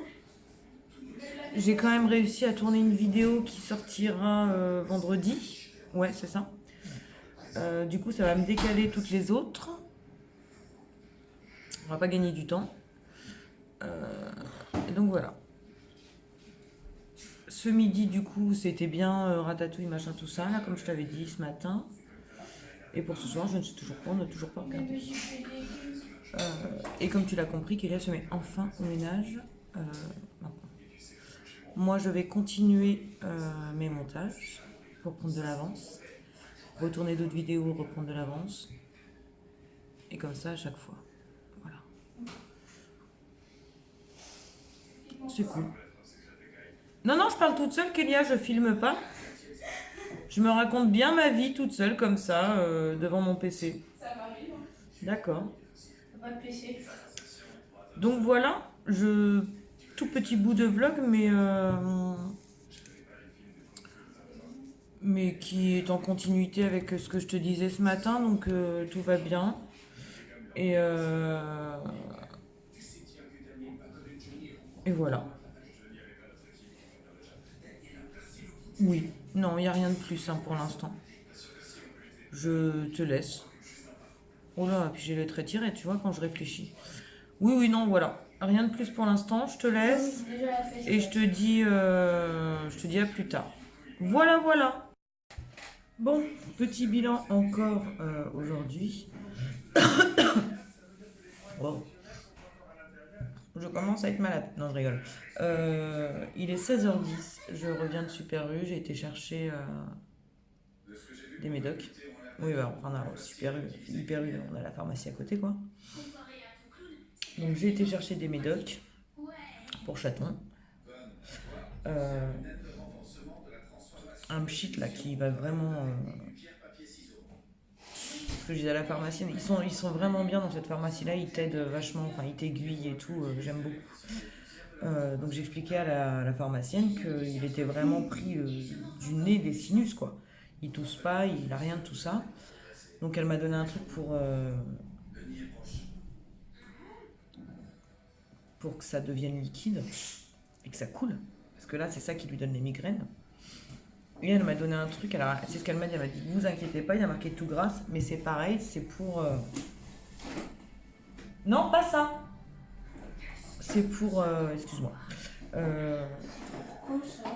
J'ai quand même réussi à tourner une vidéo qui sortira vendredi. Ouais, c'est ça. Du coup, ça va me décaler toutes les autres. On va pas gagner du temps. Et donc voilà. Ce midi, du coup, c'était bien ratatouille, machin, tout ça, là, comme je t'avais dit ce matin. Et pour ce soir, je ne sais toujours pas, on n'a toujours pas regardé. Et comme tu l'as compris, Kélia se met enfin au ménage maintenant. Moi, je vais continuer mes montages pour prendre de l'avance. Retourner d'autres vidéos, reprendre de l'avance. Et comme ça à chaque fois. Voilà. C'est cool. Non, non, je parle toute seule, Kélia, je filme pas. Je me raconte bien ma vie toute seule, comme ça, devant mon PC. Ça m'arrive. D'accord. Pas de PC. Donc voilà, tout petit bout de vlog, mais qui est en continuité avec ce que je te disais ce matin, donc tout va bien. Et voilà. Oui, non, il n'y a rien de plus hein, pour l'instant. Je te laisse. Oh là, puis j'ai les traits tirés, tu vois, quand je réfléchis. Oui, oui, non, voilà. Rien de plus pour l'instant, je te laisse. Et je te dis à plus tard. Voilà, voilà. Bon, petit bilan encore aujourd'hui. Wow. Je commence à être malade. Non, je rigole. Il est 16h10. Je reviens de Super U. J'ai été chercher des médocs. Oui, bah, enfin, on a Super U, Hyper U, on a la pharmacie à côté, quoi. Donc, j'ai été chercher des médocs pour Chaton. Un pchit là qui va vraiment. Ce que je disais à la pharmacienne, ils sont vraiment bien dans cette pharmacie-là, ils t'aident vachement, enfin ils t'aiguillent et tout, j'aime beaucoup. Donc j'expliquais à la pharmacienne qu'il était vraiment pris du nez des sinus, quoi. Il tousse pas, il a rien de tout ça. Donc elle m'a donné un truc pour que ça devienne liquide et que ça coule. Parce que là, c'est ça qui lui donne les migraines. Et elle m'a donné un truc, alors c'est ce qu'elle m'a dit, elle m'a dit, vous inquiétez pas, il y a marqué tout grasse, mais c'est pareil, c'est pour... Non, pas ça. C'est pour... excuse-moi.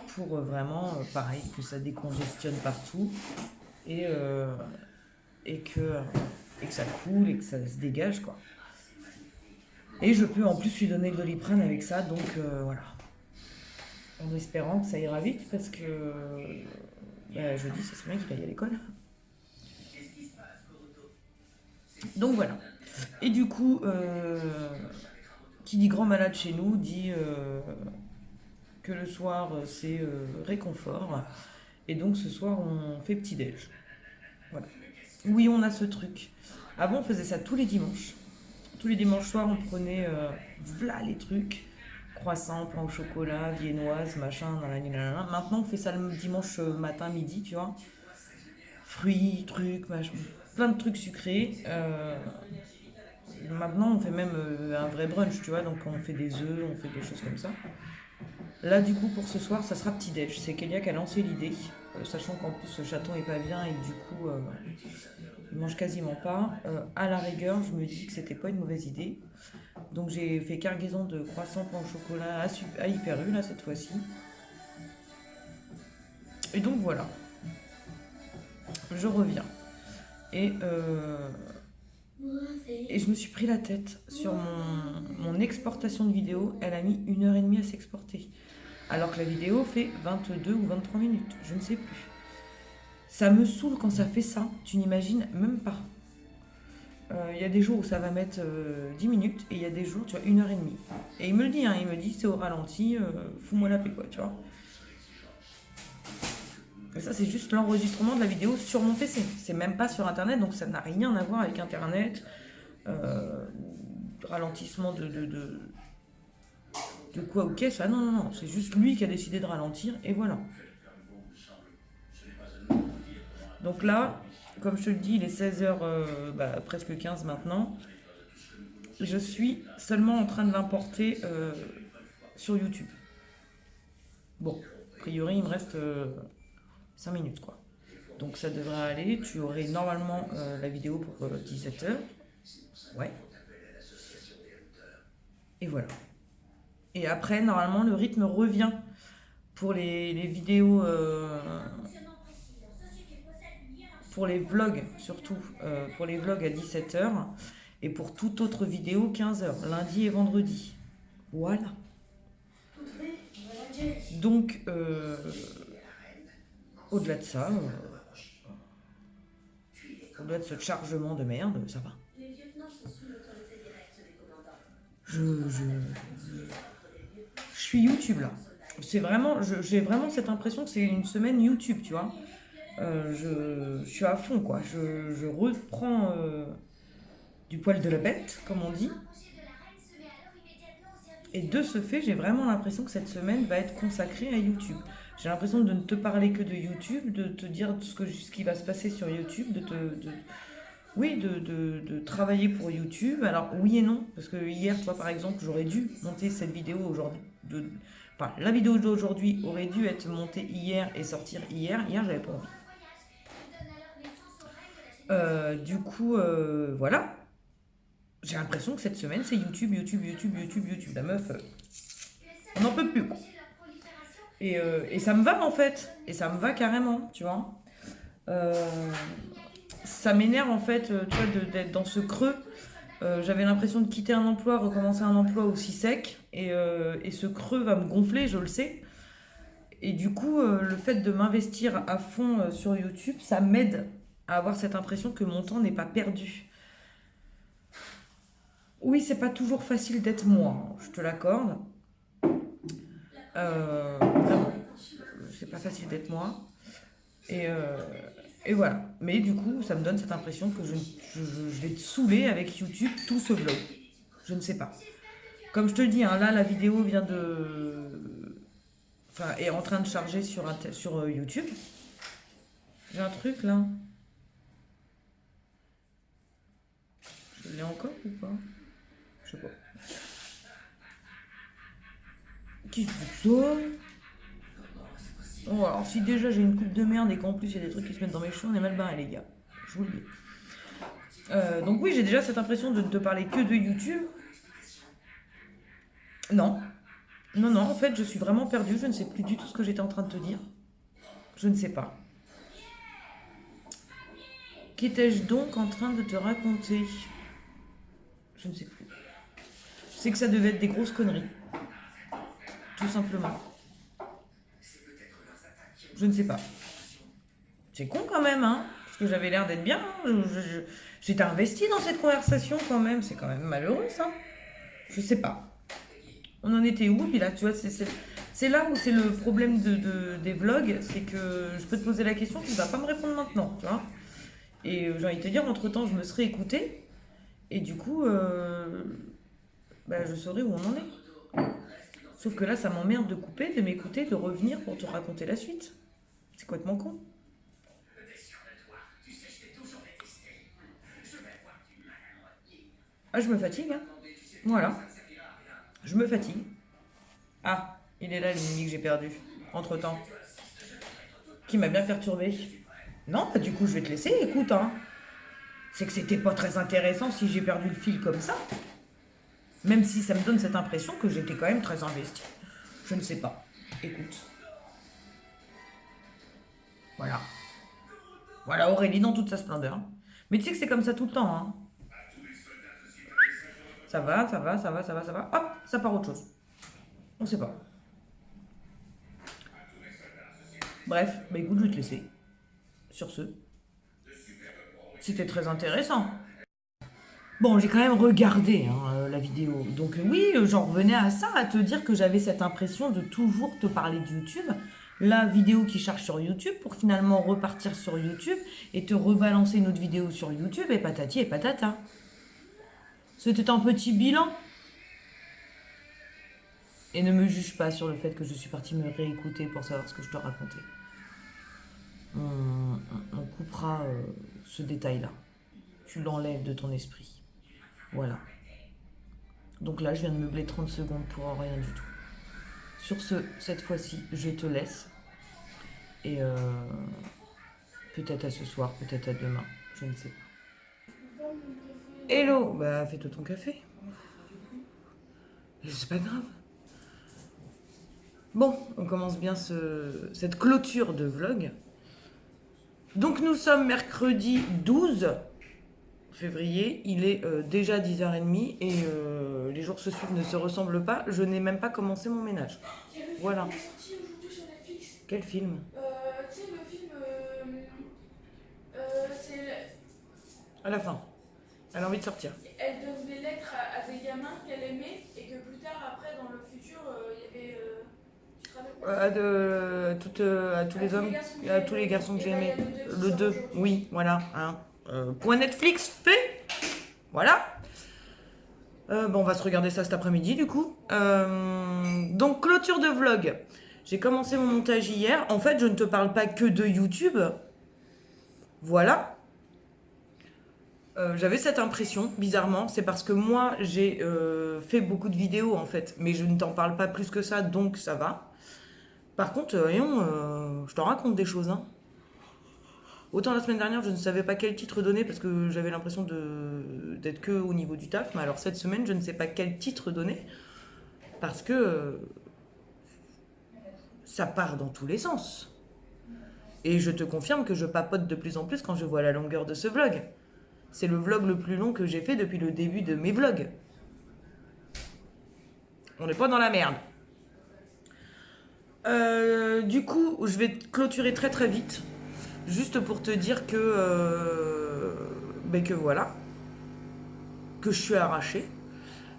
Pour vraiment, pareil, que ça décongestionne partout et que ça coule et que ça se dégage, quoi. Et je peux en plus lui donner le Doliprane avec ça, donc voilà. En espérant que ça ira vite, parce que jeudi, ça serait bien qu'il aille à l'école. Donc voilà. Et du coup, qui dit grand malade chez nous, dit que le soir, c'est réconfort. Et donc ce soir, on fait petit-déj. Voilà. Oui, on a ce truc. Avant, on faisait ça tous les dimanches. Tous les dimanches soirs, on prenait voilà les trucs. Croissants, pain au chocolat, viennoise, machin, nanana. Maintenant, on fait ça le dimanche matin, midi, tu vois. Fruits, trucs, machin, plein de trucs sucrés. Maintenant, on fait même un vrai brunch, tu vois. Donc, on fait des œufs, on fait des choses comme ça. Là, du coup, pour ce soir, ça sera petit-déj. C'est Kélia qui a lancé l'idée, sachant qu'en plus, ce chaton est pas bien et que du coup, il mange quasiment pas. À la rigueur, je me dis que c'était pas une mauvaise idée. Donc, j'ai fait cargaison de croissants pain au chocolat à Hyper U, là, cette fois-ci. Et donc, voilà. Je reviens. Et je me suis pris la tête sur mon exportation de vidéo. Elle a mis 1h30 à s'exporter. Alors que la vidéo fait 22 ou 23 minutes. Je ne sais plus. Ça me saoule quand ça fait ça. Tu n'imagines même pas. Il y a des jours où ça va mettre 10 minutes. Et il y a des jours, tu vois, 1h30. Et il me le dit, hein, il me dit c'est au ralenti. Fous-moi la paix, quoi, tu vois. Et ça, c'est juste l'enregistrement de la vidéo sur mon PC. C'est même pas sur Internet, donc ça n'a rien à voir avec Internet. Ralentissement de quoi ou qu'est-ce. Ah non. C'est juste lui qui a décidé de ralentir, et voilà. Donc là, comme je te le dis, il est 16h, presque 15 maintenant. Je suis seulement en train de l'importer sur YouTube. Bon, a priori, il me reste 5 minutes, quoi. Donc ça devrait aller. Tu aurais normalement la vidéo pour 17h. Ouais. Et voilà. Et après, normalement, le rythme revient pour les vidéos, pour les vlogs surtout, pour les vlogs à 17h et pour toute autre vidéo 15h, lundi et vendredi. Voilà. Donc, au-delà de ça, au-delà de ce chargement de merde, ça va. Je suis YouTube là. C'est vraiment, j'ai vraiment cette impression que c'est une semaine YouTube, tu vois. Je suis à fond, quoi. Je reprends du poil de la bête, comme on dit. Et de ce fait, j'ai vraiment l'impression que cette semaine va être consacrée à YouTube. J'ai l'impression de ne te parler que de YouTube, de te dire ce qui va se passer sur YouTube, de travailler pour YouTube. Alors oui et non, parce que hier, toi par exemple, j'aurais dû monter cette vidéo aujourd'hui. La vidéo d'aujourd'hui aurait dû être montée hier et sortir hier. Hier, j'avais pas envie. Du coup, voilà. J'ai l'impression que cette semaine, c'est YouTube. La meuf, on n'en peut plus, quoi. Et ça me va, en fait. Et ça me va carrément, tu vois. Ça m'énerve, en fait, tu vois, d'être dans ce creux. J'avais l'impression de quitter un emploi, recommencer un emploi aussi sec. Et ce creux va me gonfler, je le sais. Et du coup, le fait de m'investir à fond sur YouTube, ça m'aide à avoir cette impression que mon temps n'est pas perdu. Oui, c'est pas toujours facile d'être moi, je te l'accorde. Vraiment, c'est pas facile d'être moi. Et voilà. Mais du coup, ça me donne cette impression que je vais te saouler avec YouTube tout ce vlog. Je ne sais pas. Comme je te le dis, hein, là, la vidéo vient de... est en train de charger sur YouTube. J'ai un truc, là. Je l'ai encore ou pas? Je sais pas. Qu'est-ce que c'est que ça? Oh, alors si déjà j'ai une coupe de merde et qu'en plus il y a des trucs qui se mettent dans mes cheveux, on est mal barré, les gars. Je vous le dis. Donc oui, j'ai déjà cette impression de ne te parler que de YouTube. Non, en fait, je suis vraiment perdue. Je ne sais plus du tout ce que j'étais en train de te dire. Je ne sais pas. Qu'étais-je donc en train de te raconter? Je ne sais plus. Je sais que ça devait être des grosses conneries. Tout simplement. Je ne sais pas. C'est con quand même, hein? Parce que j'avais l'air d'être bien. Hein. J'étais investie dans cette conversation quand même. C'est quand même malheureux, ça. Je sais pas. On en était où? Puis là, tu vois, c'est là où c'est le problème des vlogs. C'est que je peux te poser la question, tu ne vas pas me répondre maintenant, tu vois. Et j'ai envie de te dire, entre-temps, je me serais écoutée. Et du coup, je saurais où on en est. Sauf que là, ça m'emmerde de couper, de m'écouter, de revenir pour te raconter la suite. C'est complètement con. Ah, je me fatigue, hein. Voilà. Je me fatigue. Ah, il est là l'ennemi que j'ai perdu, entre-temps. Qui m'a bien perturbé. Non, bah du coup, je vais te laisser, écoute, hein. C'est que c'était pas très intéressant si j'ai perdu le fil comme ça. Même si ça me donne cette impression que j'étais quand même très investie. Je ne sais pas. Écoute. Voilà. Voilà Aurélie dans toute sa splendeur. Mais tu sais que c'est comme ça tout le temps, hein. Ça va, ça va, ça va, ça va, ça va. Hop, ça part autre chose. On sait pas. Bref, bah écoute, je vais te laisser. Sur ce. C'était très intéressant. Bon, j'ai quand même regardé la vidéo. Donc oui, j'en revenais à ça, à te dire que j'avais cette impression de toujours te parler de YouTube. La vidéo qui charge sur YouTube pour finalement repartir sur YouTube et te rebalancer une autre vidéo sur YouTube et patati et patata. C'était un petit bilan. Et ne me juge pas sur le fait que je suis partie me réécouter pour savoir ce que je te racontais. On coupera ce détail-là. Tu l'enlèves de ton esprit. Voilà. Donc là, je viens de meubler 30 secondes pour rien du tout. Sur ce, cette fois-ci, je te laisse. Et peut-être à ce soir, peut-être à demain. Je ne sais pas. Hello. Bah, fais-toi ton café. C'est pas grave. Bon, on commence bien cette clôture de vlog. Donc nous sommes mercredi 12 février, il est déjà 10h30 et les jours se suivent ne se ressemblent pas. Je n'ai même pas commencé mon ménage. Voilà. Qui est sorti aujourd'hui sur Netflix. Quel film? Tu sais, le film. C'est. À la fin. Elle a envie de sortir. Elle donne des lettres à des gamins qu'elle aimait et que plus tard, après, dans le futur, il y avait. Tu te rappelles À tous les hommes, à tous les garçons que j'ai aimés. Le 2, oui, voilà. Hein. Point Netflix fait. Voilà. On va se regarder ça cet après-midi du coup. Donc clôture de vlog. J'ai commencé mon montage hier. En fait, je ne te parle pas que de YouTube. Voilà. J'avais cette impression, bizarrement. C'est parce que moi, j'ai fait beaucoup de vidéos en fait. Mais je ne t'en parle pas plus que ça, donc ça va. Par contre, je t'en raconte des choses. Hein. Autant la semaine dernière, je ne savais pas quel titre donner parce que j'avais l'impression d'être que au niveau du taf. Mais alors cette semaine, je ne sais pas quel titre donner parce que ça part dans tous les sens. Et je te confirme que je papote de plus en plus quand je vois la longueur de ce vlog. C'est le vlog le plus long que j'ai fait depuis le début de mes vlogs. On n'est pas dans la merde. Du coup, je vais clôturer très très vite. Juste pour te dire que voilà, que je suis arrachée,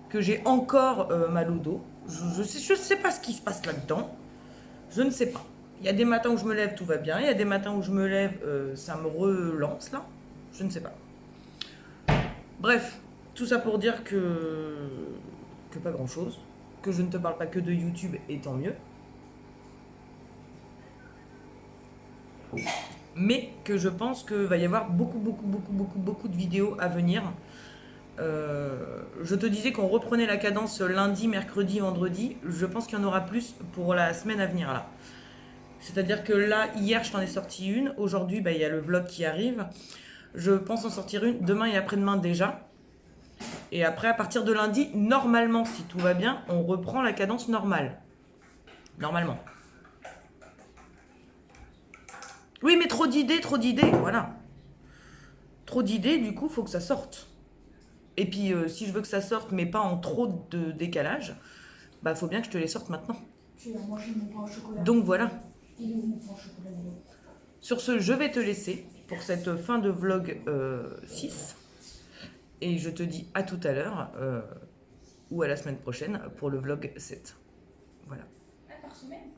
que j'ai encore mal au dos. Je sais pas ce qui se passe là-dedans. Je ne sais pas. Il y a des matins où je me lève, tout va bien. Il y a des matins où je me lève, ça me relance là. Je ne sais pas. Bref, tout ça pour dire que pas grand-chose. Que je ne te parle pas que de YouTube et tant mieux. Mais que je pense qu'il va y avoir beaucoup de vidéos à venir. Je te disais qu'on reprenait la cadence lundi, mercredi, vendredi. Je pense qu'il y en aura plus pour la semaine à venir là. C'est-à-dire que là, hier, je t'en ai sorti une. Aujourd'hui, il y a le vlog qui arrive. Je pense en sortir une demain et après-demain déjà. Et après, à partir de lundi, normalement, si tout va bien, on reprend la cadence normale. Normalement. Oui, mais trop d'idées, voilà. Trop d'idées, du coup, faut que ça sorte. Et puis, si je veux que ça sorte, mais pas en trop de décalage, faut bien que je te les sorte maintenant. Tu vas manger mon pain au chocolat. Donc voilà. Il est où mon pain au chocolat? Sur ce, je vais te laisser pour cette fin de vlog 6. Et je te dis à tout à l'heure, ou à la semaine prochaine, pour le vlog 7. Voilà. Par semaine?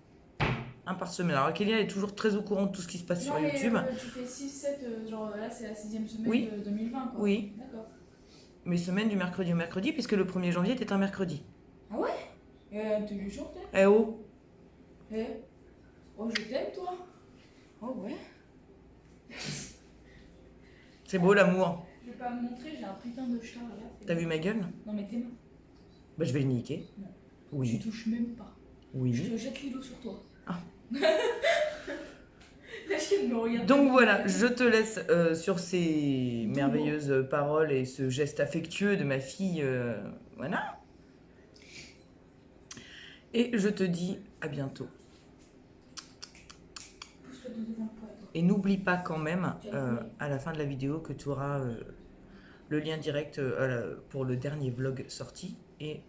Un par semaine. Alors Kélia est toujours très au courant de tout ce qui se passe sur Non, mais, YouTube. tu fais 6, 7, genre là c'est la 6e semaine Oui. de 2020 quoi. Oui. D'accord. Mes semaines du mercredi au mercredi, puisque le 1er janvier était un mercredi. Ah ouais t'es du jour peut-être. Eh oh. Oh je t'aime toi. Oh ouais. C'est beau l'amour. Je vais pas me montrer, j'ai un putain de chat là. T'as vu ma gueule? Non mais tes mains. Bah je vais le niquer. Non. Tu Oui. touches même pas. Je Oui. te jette l'îlot sur toi. Ah. Là, je me regarde. Donc voilà, je te laisse sur ces merveilleuses paroles et ce geste affectueux de ma fille. Voilà. Et je te dis à bientôt. Pousse-toi devant le poids, toi. Et n'oublie pas quand même, à la fin de la vidéo, que tu auras le lien direct pour le dernier vlog sorti et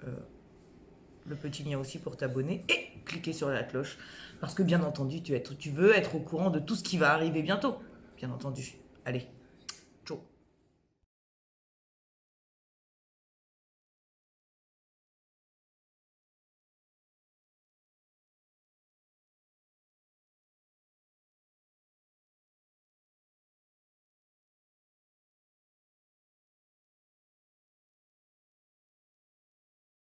le petit lien aussi pour t'abonner et cliquer sur la cloche. Parce que bien entendu, tu veux être au courant de tout ce qui va arriver bientôt. Bien entendu. Allez.